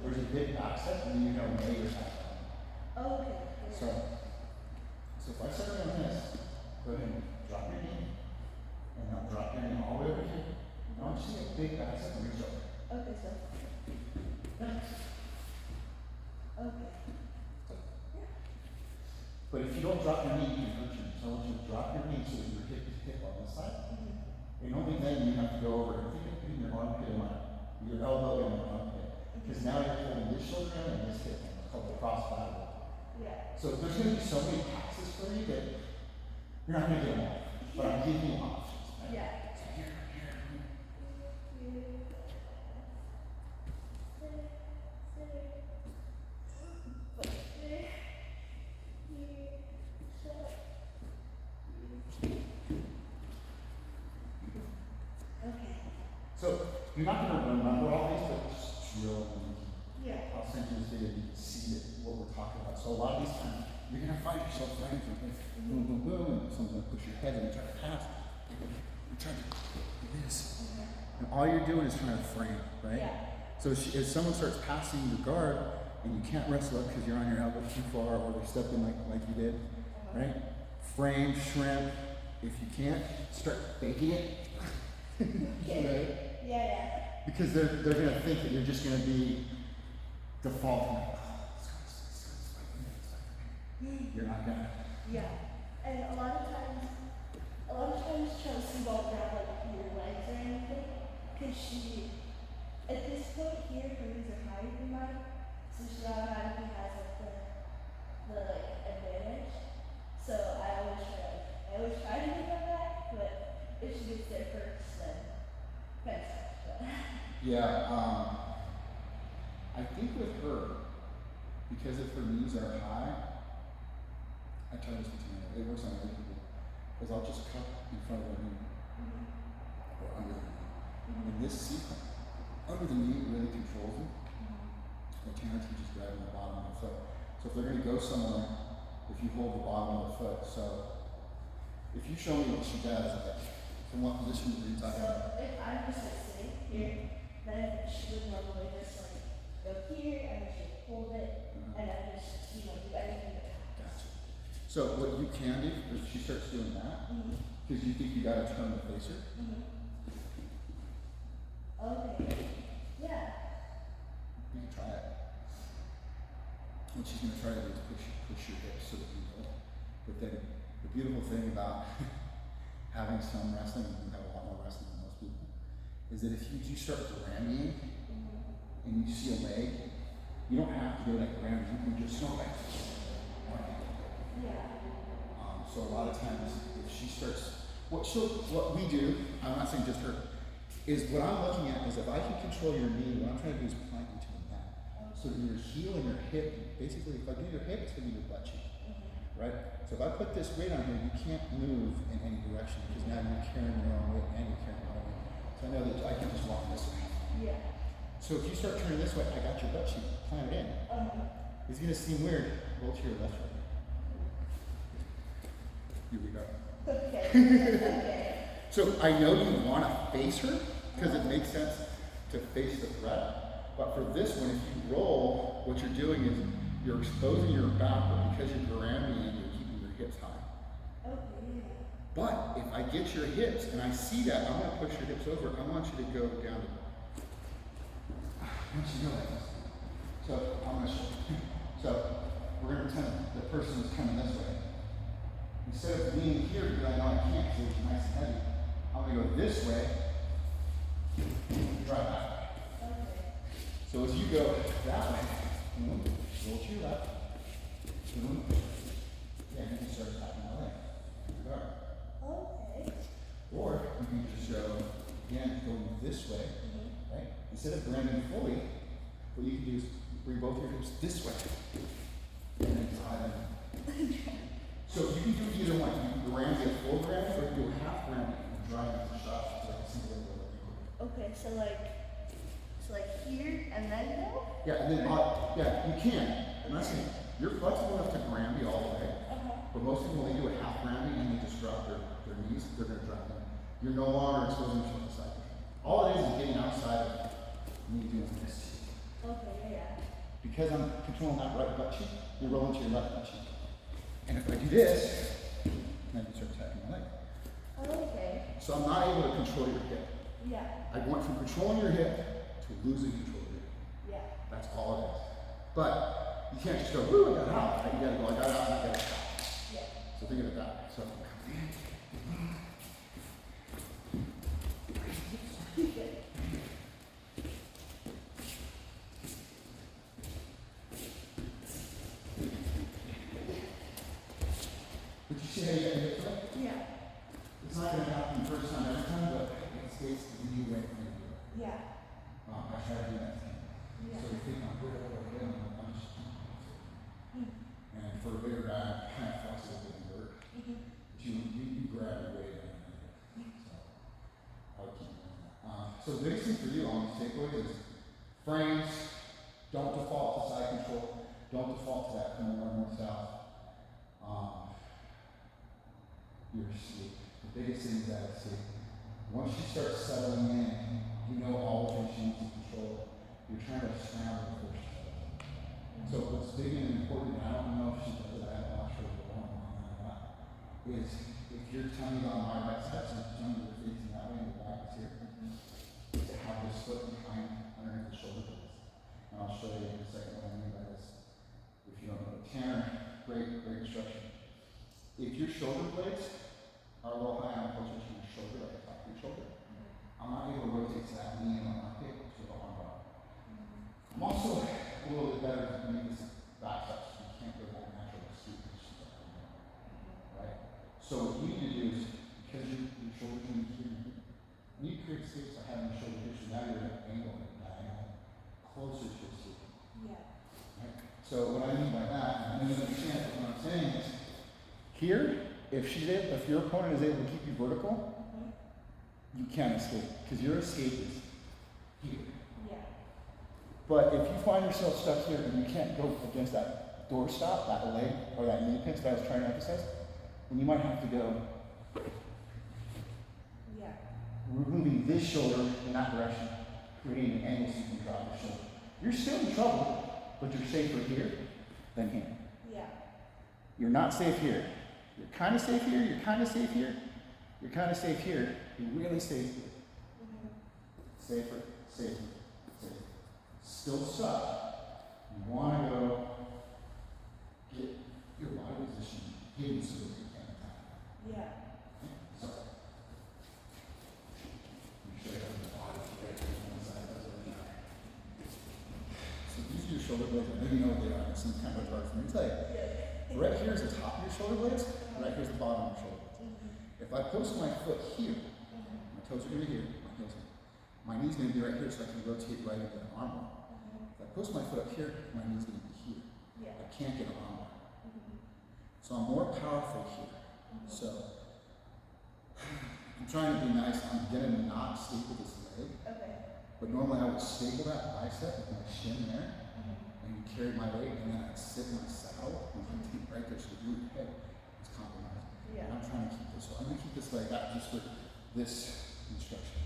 There's a big back step and then you're going to lay your back down. Okay. So if I start doing this, go ahead and drop your knee, and now drop your knee all the way over here. I want you to see a big back step and reach over. Okay, so. Yeah. Okay. But if you don't drop your knee, you can hurt your knee. So I want you to drop your knee so that your hip is hip on this side. And only then you have to go over and think of putting your armpit in your elbow in my armpit. Because now you're holding this shoulder down and this hip down. It's called the cross lateral. Yeah. So there's going to be so many passes for you that you're not going to get them all. But I'm giving you options. Right? Yeah. So here. So you're not going to remember all these, but just drill them. Yeah. I'll send you this video, you can see what we're talking about. So a lot of these times, you're going to find yourself running from this, boom, boom, boom, and someone's going to push your head and try to pass. You're trying to do this. And all you're doing is trying to frame, right? Yeah. So if someone starts passing your guard, and you can't wrestle up because you're on your elbow too far, or they're stepping like you did, right? Frame, shrimp. If you can't, start faking it. Right? Yeah. Because they're going to think that you're just going to be defaulting. You're not going to. Yeah. And a lot of times Chelsea won't grab like your legs or anything. Because she, at this point here, her knees are higher than mine. So she automatically has like the advantage. So I always try to give her back, but if she gets there first, then kind of. Yeah, I think with her, because if her knees are high, I try this with you, it works on other people, because I'll just cup in front of her knee, or under the knee. And this sequence, under the knee really controls them. The challenge is just grabbing the bottom of the foot. So if they're going to go somewhere, if you hold the bottom of the foot, so if you show me what she does, from what position are you talking about? So if I'm just like sitting here, then she would normally just like go here and she would hold it, and then just do anything that happens. Gotcha. So what you can do is she starts doing that, because you think you got to turn to face her. Okay. Yeah. You can try it. What she's going to try to do is push your hips so that you know. But then the beautiful thing about having some wrestling, and you have a lot more wrestling than most people, is that if you do start ramming and you see a leg, you don't have to go like ram, you can just go like so a lot of times if she starts, what we do, I'm not saying just her, is what I'm looking at is if I can control your knee, what I'm trying to do is plant you to the mat. So your heel and your hip, basically if I do your hip, it's going to be your butt cheek. Right? So if I put this weight on here, you can't move in any direction because now you're carrying your own weight and you're carrying my own weight. So I know that I can just walk this way. Yeah. So if you start turning this way, I got your butt cheek, plant it in. It's going to seem weird. Roll to your left right. Here we go. Okay. So I know you want to face her because it makes sense to face the threat. But for this one, if you roll, what you're doing is you're exposing your back, but because you're grabbing and you're keeping your hips high. Okay. But if I get your hips and I see that, I'm going to push your hips over. I want you to go down to. I want you to go like this. So I'm going to show you. So we're going to pretend the person is coming this way. Instead of being here, because I know I can't, so it's nice and heavy, I'm going to go this way, drive that way. Okay. So as you go that way, roll to your left, yeah, you can start tapping my leg. Okay. Or you can just go, again, go this way, right? Instead of grabbing fully, what you can do is bring both your hips this way, and then tie them. So you can do either one. You can granny a full granny, or you can do a half granny and drive it to shot so I can see where they're going. Okay, so like here and then go? Yeah, and then you can. I'm not saying you're flexible enough to granny all the way. But most people, when they do a half granny and they just drop their knees, they're going to drop them. You're no longer exposing yourself to side. All it is getting outside of me doing this. Okay, yeah. Because I'm controlling that right butt cheek, you're rolling to your left butt cheek. And if I do this, then you start attacking my leg. Okay. So I'm not able to control your hip. Yeah. I went from controlling your hip to losing control of your hip. Yeah. That's all it is. But you can't just go, woo, I got out. You gotta go, I got out, I got out. how you gotta get to it? Yeah. It's not gonna happen the first time every time, but it stays the new way for you to do it. Yeah. I try to do that to him. Yeah. So you think I'm good at what I'm doing, I'm just and for a bigger guy, kind of flexible with the work. But you grab your weight and so I would keep doing that. So the biggest thing for you on these takeaways is frames, don't default to side control, don't default to that north south. Your sleep. The biggest thing is that sleep. Once you start settling in, you know all the things you need to control. You're trying to scramble the first step. So what's big and important, I don't know if she does it, I'm not sure if we're on that, is if you're tummy on my right side, so your tummy is facing that way and the back is here, is to have this foot behind underneath the shoulder blades. And I'll show you in a second what I mean by this. If you don't know, Tanner, great instruction. If your shoulder blades are a little high on closer to your shoulder, like the top of your shoulder, I'm not able to rotate to that knee and armpit to the arm bar. I'm also a little bit better to make this back step, so you can't go that natural sweep position, right? So what you need to do is, because your shoulders are here, you need to create space by having your shoulder here, so now you're at an angle, closer to your seat. Yeah. Right? So what I mean by that, and you understand what I'm saying is, here, if your opponent is able to keep you vertical, you can't escape, because your escape is here. Yeah. But if you find yourself stuck here and you can't go against that doorstop, that leg, or that knee pinch that I was trying to emphasize, then you might have to go moving this shoulder in that direction, creating an angle so you can drop your shoulder. You're still in trouble, but you're safer here than here. Yeah. You're not safe here. You're kind of safe here, you're kind of safe here, you're kind of safe here, you're really safe here. Safer, safer, safer. Still stuck. You want to go get your body position hidden so that you can't attack. Yeah. So, let me show you how the body right on the side does it. So these are your shoulder blades. I know you know what they are. It's some kind of hard for me to tell you. Right here is the top of your shoulder blades, right here's the bottom of your shoulder blades. If I post my foot here, my toes are going to be here, my knee's going to be right here so I can rotate right into the arm bar. If I post my foot up here, my knee's going to be here. I can't get an arm bar. So I'm more powerful here. So I'm trying to be nice. I'm going to not staple this leg. But normally I would staple that bicep with my shin there. And carry my weight, and then I sit in my saddle with my feet right there, so your head is compromised. And I'm trying to keep this, so I'm going to keep this like that just for this instruction.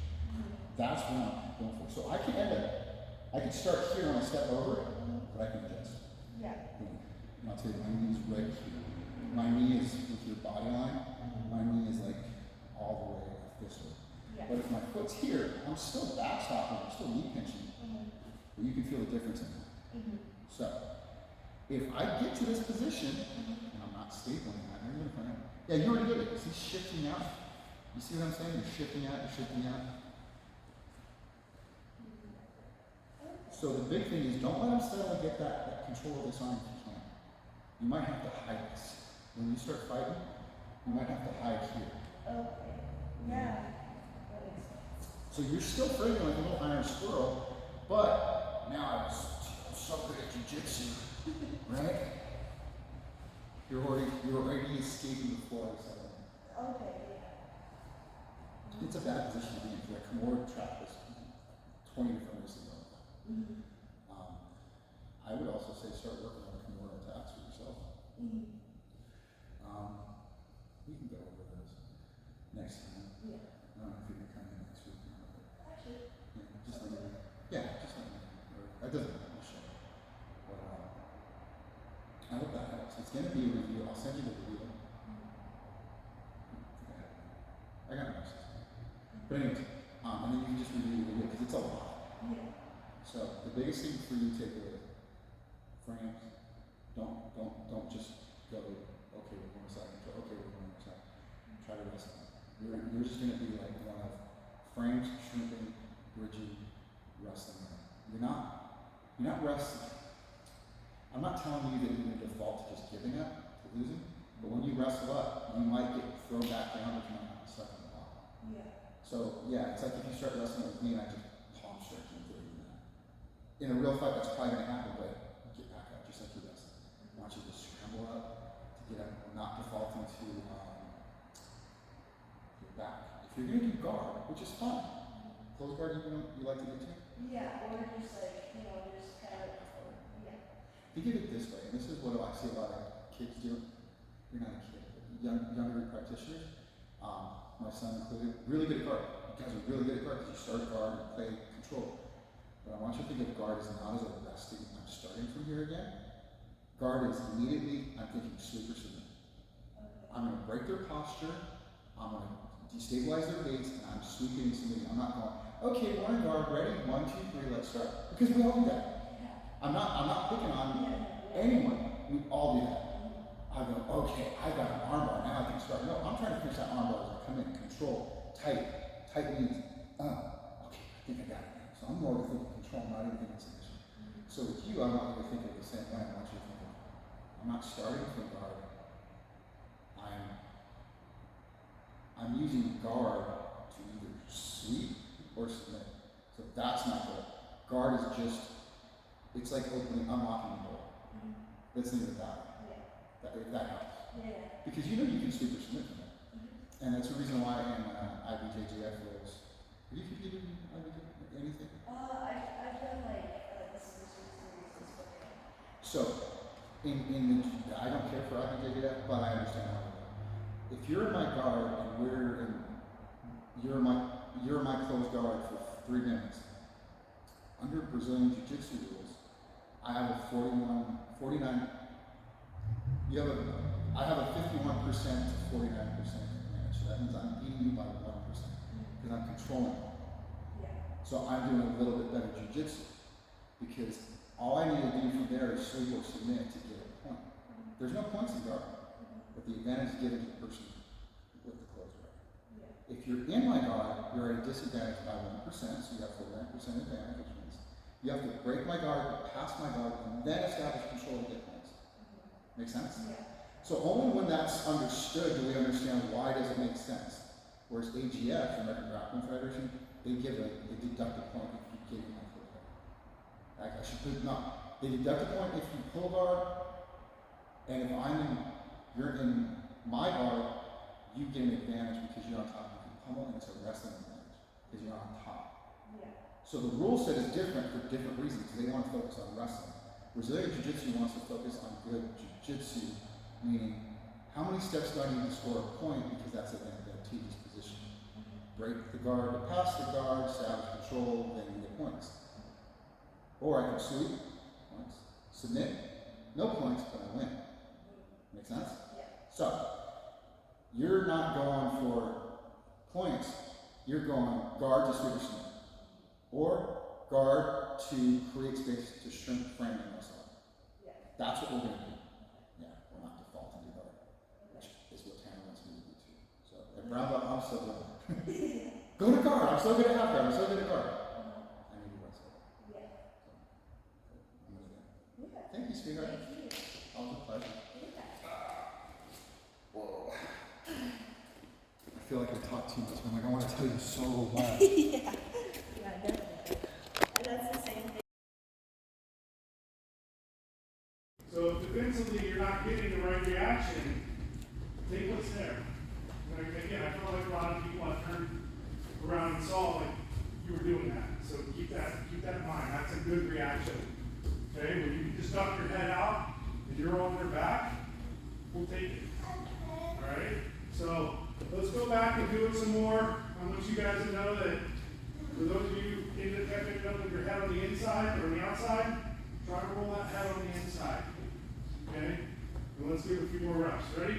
That's what I'm going for. So I can end up, I can start here when I step over, but I can adjust. And I'll tell you, my knee is right here. My knee is with your body line, my knee is like all the way up this way. But if my foot's here, I'm still backstopping, I'm still knee pinching, but you can feel the difference in that. So, if I get to this position, and I'm not stapling that, yeah, you already did it. Is he shifting out? You see what I'm saying? You're shifting out, you're shifting out. So the big thing is don't let him suddenly get that control of this arm if you can. You might have to hide this. When you start fighting, you might have to hide here. So you're still fighting like a little iron squirrel, but now I'm so good at Jiu-Jitsu, right? You're already escaping the floor. It's a bad position to be in. Like Kimura trap is 20 different ways to go. I would also say start working on Kimura attacks for yourself. We can go over those next time. I don't know if you can come in next week. Just let me know. Yeah, just let me know. That doesn't matter. I'll show you. But I hope that helps. It's going to be a review. I'll send you the video. I got no system. But anyways, and then you can just review the video because it's a lot. So the biggest thing for you to take away, frames, don't just go, okay, we're going to side control, okay, we're going to side. Try to rest them. You're just going to be like one of frames, shrimping, bridging, wrestling. You're not wrestling. I'm not telling you that you're going to default to just giving up, to losing, But when you wrestle up, you might get thrown back down, but you might not be stuck in the block. Yeah. So yeah, it's like if you start wrestling with me and I just palm strike you and throw you down. In a real fight, that's probably going to happen, but get back up, just like you wrestling. I want you to scramble up to get up, not default into your back. If you're going to do guard, which is fine, close guard you like to get to? Yeah, or just like, just kind of, yeah. Think of it this way, and this is what I see a lot of kids do. You're not a kid, but younger practitioners, my son included, really good at guard. You guys are really good at guard because you start guard and play control. But I want you to think of guard as not as a resting, I'm starting from here again. Guard is immediately, I'm thinking sweep or submit. Okay. I'm going to break their posture, I'm going to destabilize their base, and I'm sweeping and submitting. I'm not going, okay, we're in guard, ready, 1, 2, 3, let's start. Because we all do that. Yeah. I'm not picking on anyone. We all do that. I go, okay, I got an arm bar, now I can start. No, I'm trying to finish that arm bar as I come in, control, tight knees. Okay, I think I got it now. So I'm more to think of control, not even thinking submission. So with you, I want you to think of the same way. I want you to think of, I'm not starting from guard. I'm using guard to either sweep or submit. So that's not good. Guard is just, it's like unlocking the door. Let's think of it that way. If that helps. Yeah. Because you can sweep or submit from it. And that's the reason why in IBJJF rules. Have you competed in IBJJF anything? I've done the submission series. So, I don't care for IBJJF, but I understand how it works. If you're in my guard and you're in my closed guard for 3 minutes, under Brazilian Jiu-Jitsu rules, I have a 49. I have a 51% to 49% advantage. So that means I'm beating you by 1% because I'm controlling it. Yeah. So I'm doing a little bit better jiu-jitsu because all I need to do from there is sweep or submit to get a point. There's no points in guard, but the advantage is given to the person with the closed guard. Yeah. If you're in my guard, you're at a disadvantage by 1%, so you have 49% advantage, which means you have to break my guard, pass my guard, and then establish control to get points. Make sense? Yeah. So only when that's understood do we understand why does it make sense. Whereas AGF, the American Grappling Federation, they deduct a point if you gave me my full guard. I should put it, no. They deduct a point if you pull guard, and if you're in my guard, you get an advantage because you're on top. You can pummel, and it's a wrestling advantage because you're on top. Yeah. So the rule set is different for different reasons because they want to focus on wrestling. Brazilian Jiu-Jitsu wants to focus on good Jiu-Jitsu, meaning how many steps do I need to score a point because that's an advantageous position. Break the guard to pass the guard, establish control, then you get points. Or I can sweep, points, submit, no points, but I win. Make sense? Yeah. So, you're not going for points, you're going guard to sweep or submit. Or guard to create space to shrink, frame, and muscle. Yeah. That's what we're going to do. Yeah, we're not defaulting to guard, which is what Tanner wants me to do too. So at brown belt, I'm still going. Go to guard. I'm still good at half guard. I'm still good at guard. I need to wrestle. Yeah. So I'm going to do. Yeah. Thank you, sweetheart. Thank you. Always a pleasure. Yeah. Whoa. I feel like I talked too much. I'm like, I want to tell you so much. Yeah. Yeah, definitely. And that's the same thing. So if defensively you're not getting the right reaction, take what's there. Again, I feel like a lot of people have turned around and saw like you were doing that. So keep that in mind. That's a good reaction. Okay, when you just duck your head out and you're on their back, we'll take it. Alright? So let's go back and do it some more. I want you guys to know that for those of you who kept picking up with your head on the inside or the outside, try to roll that head on the inside. Okay? And let's do a few more reps. Ready?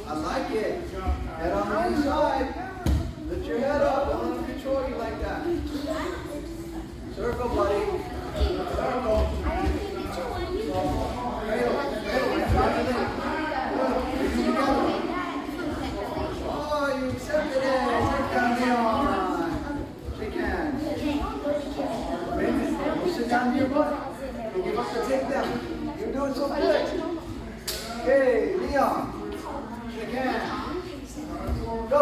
I like it. Head on the inside. Lift your them. You're doing so good. Okay, Leon. Shake hands. Go.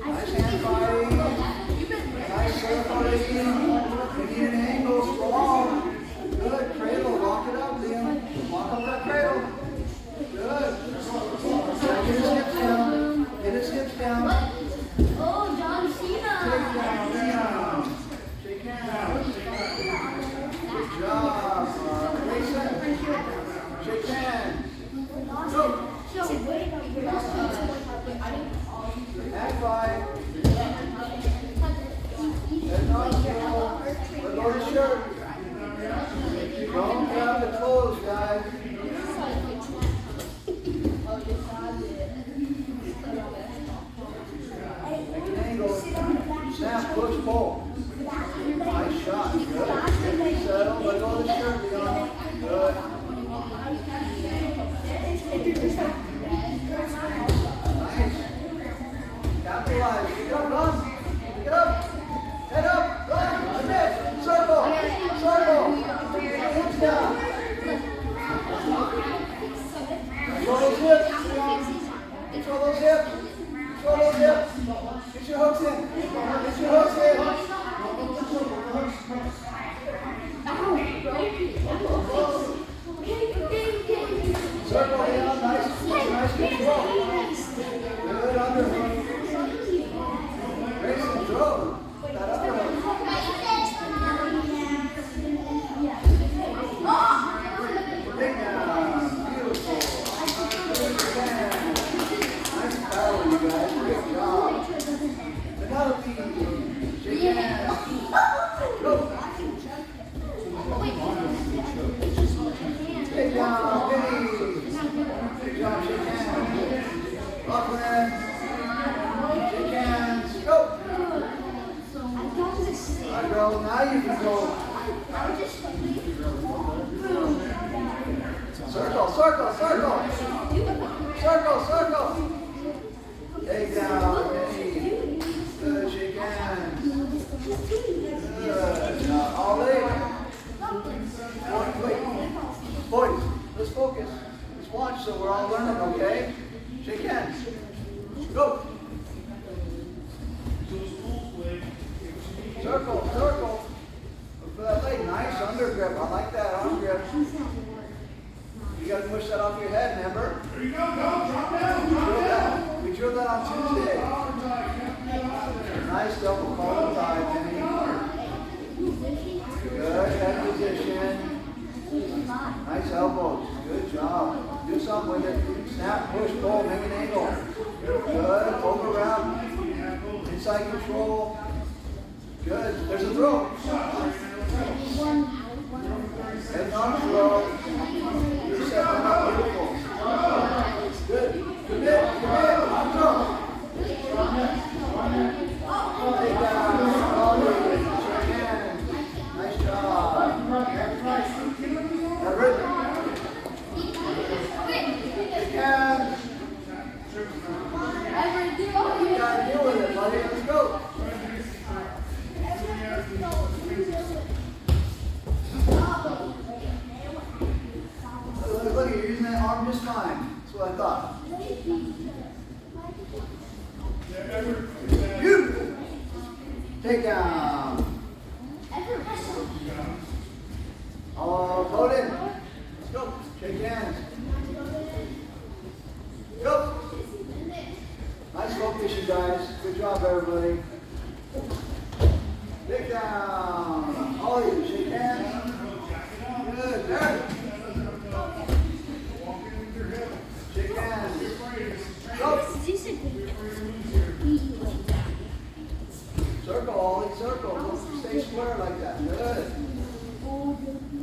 Nice hand fighting. Nice fighting. You need an angle strong. Good. Cradle. Lock it up, Leon. Lock up that cradle. Good. Get his hips down. Get his hips down. Oh, John Cena. Shake down, Leon. Shake hands. Good job. Grayson. Shake hands. Go. Hand five. Head nostril. Let go of the shirt. Don't grab the clothes, guys. Make an angle. Snap, push, pull. Nice shot. Good. Settle. Let go of the shirt, Leon. Good. Nice. Capitalize. Get up, run. Get up. Head up. Run. Commit. Circle. Circle. Hips down. Control those hips, Leon. Control those hips. Control those hips. Get your hooks in. Get your hooks in. Circle, Leon. Nice control. Good underhook. Grayson, throw. That underhook. Big down. Beautiful. Nice power, you guys. Great job. Penelope. Shake hands. Go. Big down. Penny. Good job. Shake hands. Lachlan. Shake hands. Go. All right, girl. Now you can go. Circle, circle, circle. Circle, circle. Take down, Penny. Good, shake hands. Good. Now, Ollie. Wait. Boys, let's focus. Let's watch so we're all learning, okay? Shake hands. Go. Circle, circle. Look for that leg. Nice under grip. I like that arm grip. You got to push that off your head, remember? There you go, drop down. We drilled that on Tuesday. Nice double collar tie, Penny. Good head position. Nice elbows. Good job. Do something with it. Snap, push, pull, make an angle. Good. Over wrap. Inside control. Good. There's a throw. Head on throw. You're setting up. Beautiful. Good. Commit. On throw. Take down. Shake hands. Nice job. Now rhythm. Shake hands. You gotta deal with it, buddy. Let's go. Look, you're using that arm just fine. That's what I thought. You take down. Oh, go in. Let's go. Shake hands. Go. Nice focus, you guys. Good job, everybody. Take down. All of you, shake hands. Good. There. Shake hands. Go. Circle, Ollie, circle. Don't stay square like that. Good.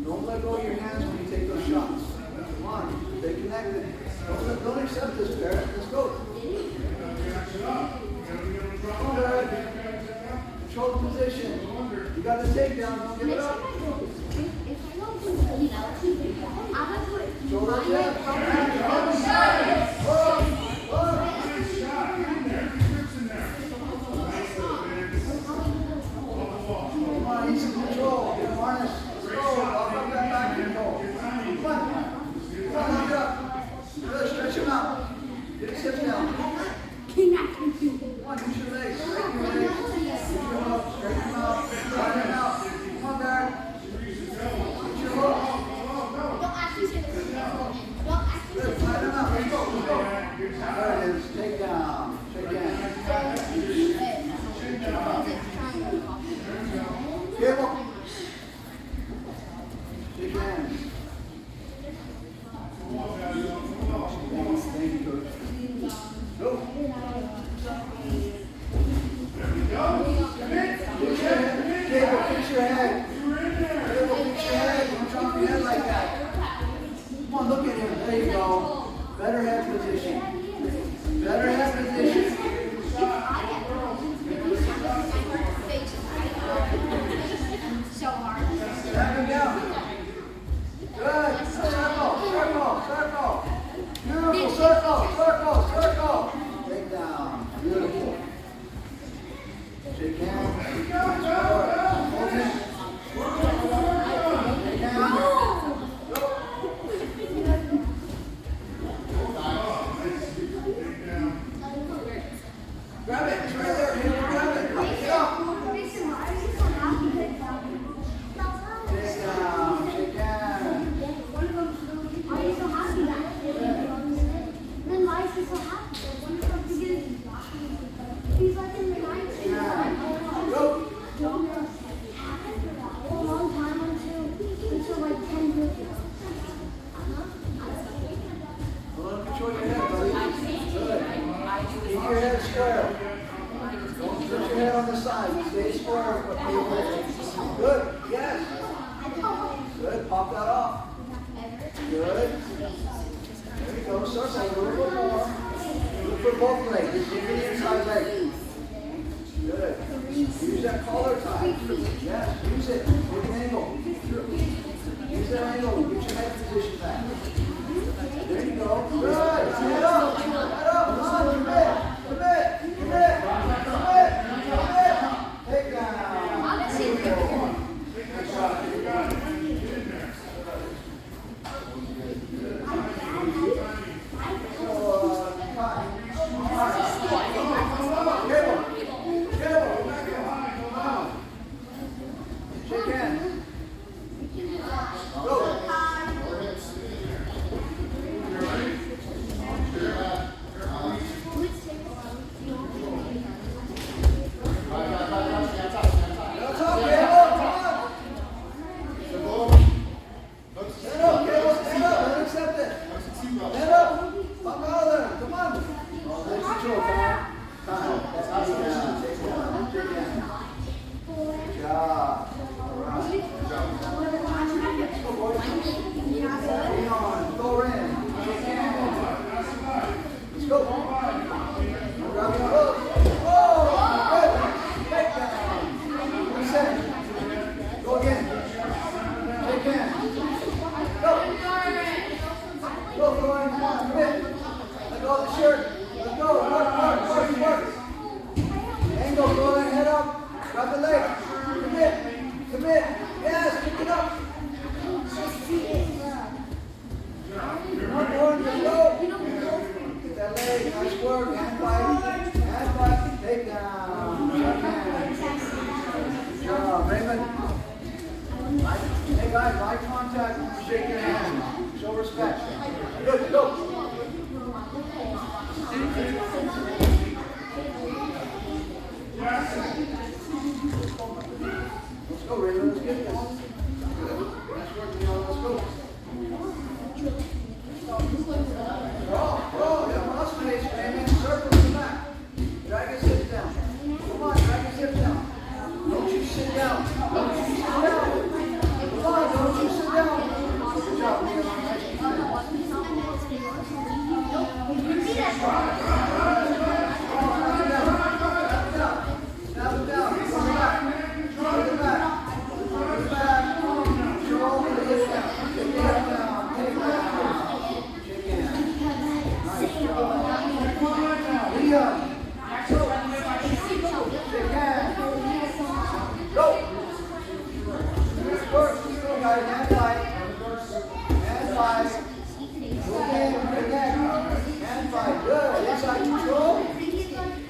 Don't let go of your hands when you take those shots. Come on, stay connected. Don't accept this, Barrett. Let's go. Good. Control the position. You got the takedown. Don't give it up. Control the jab. Come on, easy control. Get him harnessed. Let's go. position. Better head position. So hard. Back him down. Good. Circle. Beautiful. Circle. Take down. Beautiful. Shake hands. Hold it. Take hands. Grab it. It's right there. Grab it. Get up. Take down. Shake hands. Why are you so happy then why is he so happy? He's like in the 90s. Go. A long time until like 10 years ago. Control your head, buddy. Good. Keep your head square. Don't put your head on the side. Stay square. Good. Yes. Good. Pop that off. Good. There you go. Circle a little bit more. Look for both legs. Look for the inside leg. Good. Use that collar tie. Yes. Use it. Take an angle. Use that angle. Get your head position back. There you go. Good. Head up. Come on. Commit. Take down. Beautiful. Good shot. You got it. Get in there. Shake hands. Go. Commit. Yes, pick it up. Get that leg. Nice work. Hand fight. Take down. Good job. Raymond. Hey guys, eye contact. Shake your hand. Show respect. Good. Go. Let's go, Raymond. Let's get this. Good. Nice work, Leon. Let's go. Roll. Yeah, muscle space, Raymond. Circle in the back. Drag his hips down. Come on, drag his hips down. Don't you sit down. Come on, don't you sit down. Good job, Leon. Nice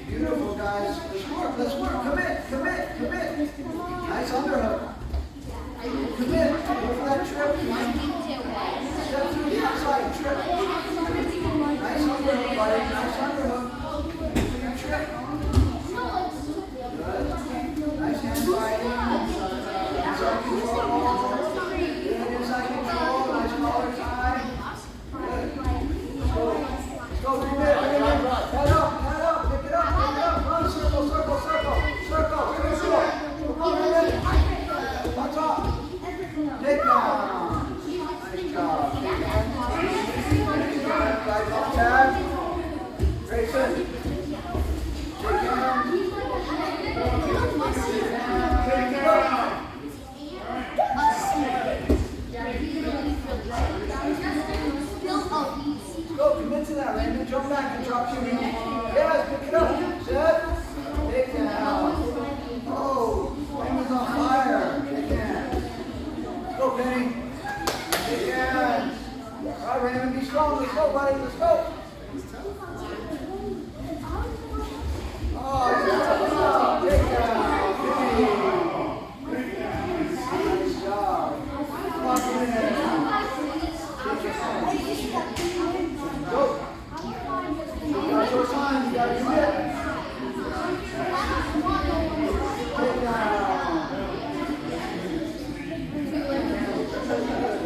Beautiful, guys. Let's work. Commit. Nice underhook. Commit. Go for that trip. Step through the outside. Trip. Nice underhook, buddy. Nice underhook. Trip. Good. Nice hand fighting. Inside control. Good inside control. Nice collar tie. Good. Let's go. Commit. Head up. Pick it up. Run. Circle. Come on, Raymond. On top. Take down. Nice job. Guys, on tag. jump back and drop your knee. Yes, pick it up. Set. Take down. Oh, Raymond's on fire. Shake hands. Let's go, Penny. Shake hands. All right, Raymond, be strong. Let's go, buddy. Let's go. Oh, yeah. Take down. Penny. Nice job. Lock it in. Shake hands. Go. You got your time. You got to do it. Take down.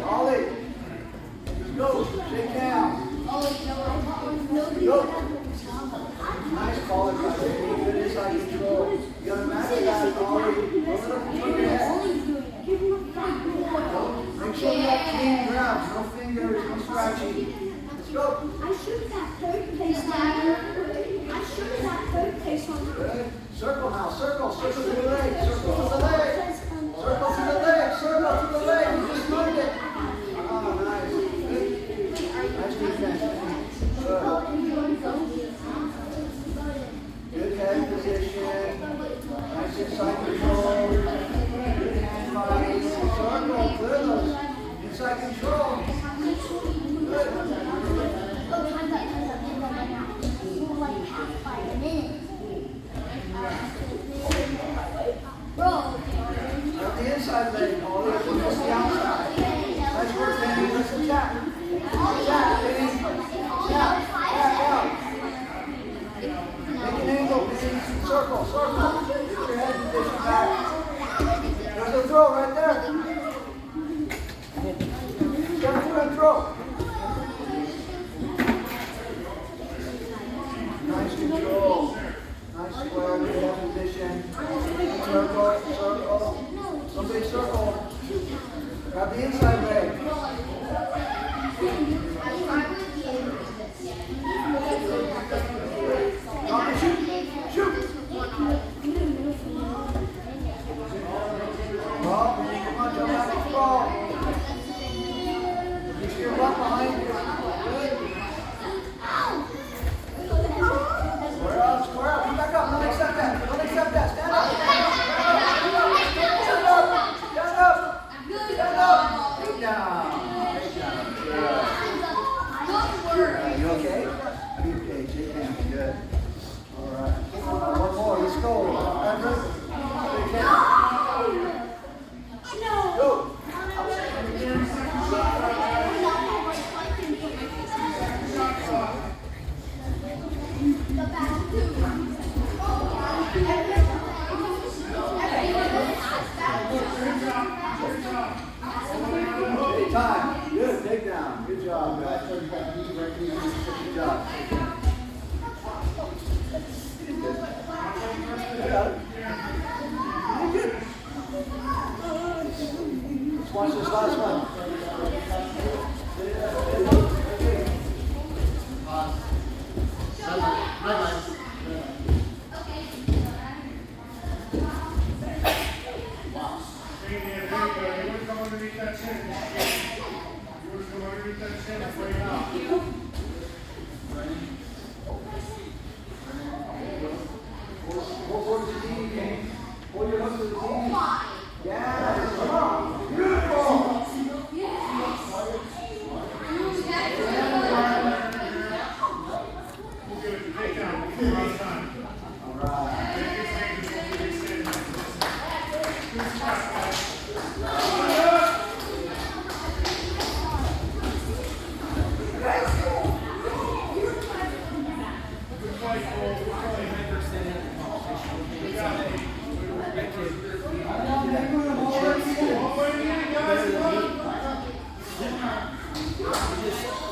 Ollie. Go. Shake hands. Go. Nice call. Good inside control. You got to match that, Ollie. Open up and turn your head. Make sure you have clean grabs. No fingers. No scratching. Let's go. I should have third place on Good. Circle now. Circle. Circle to the leg. Circle to the leg. Circle to the leg. Circle to the leg. You just moved it. Oh, nice. Good. Nice defense. Good head position. Nice inside control. Good hand body. Circle. Clear those. Inside control. Good. Got the inside leg, Ollie. Let's miss the outside. Nice work, Penny. Let's tap. Tap, Penny. Tap. Tap out. Make an angle, Penny. Circle, circle. Get your head position back. There's a throw right there. Step through and throw. Nice control. Nice square, good head position. Circle, circle. Somebody circle. Grab the inside leg. Drop and shoot. Shoot. Ball. Come on, jump back to ball. Keep your butt behind you. Good. Square up, square up. Come back up. Don't accept that. Don't accept that. Stand up. Stand up. Stand up. Stand up. Take down. Take down. Good. You okay? Are you okay? Shake hands. Good. All right. One more. Let's go. Everett. Shake hands. Go. Time. Good. Take down. Good job, guys. Good job. You got it. You're good. Let's watch this last one. Hold your hook to the knee. Yeah, come on. Beautiful.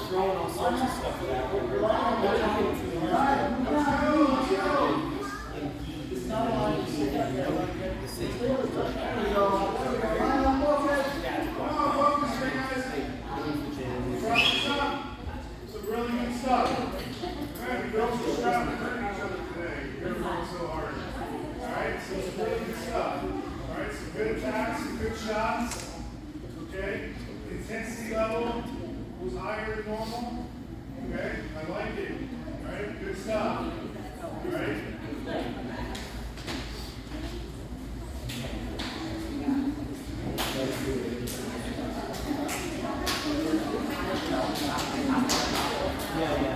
Throwing all sorts of stuff at that. Some really good stuff. Alright, we built some strap and hurt each other today. You're working so hard. Alright, so some really good stuff. Alright, some good attacks, some good shots. Okay? Intensity level was higher than normal. Okay? I like it. Alright, good stuff. Alright? Yeah.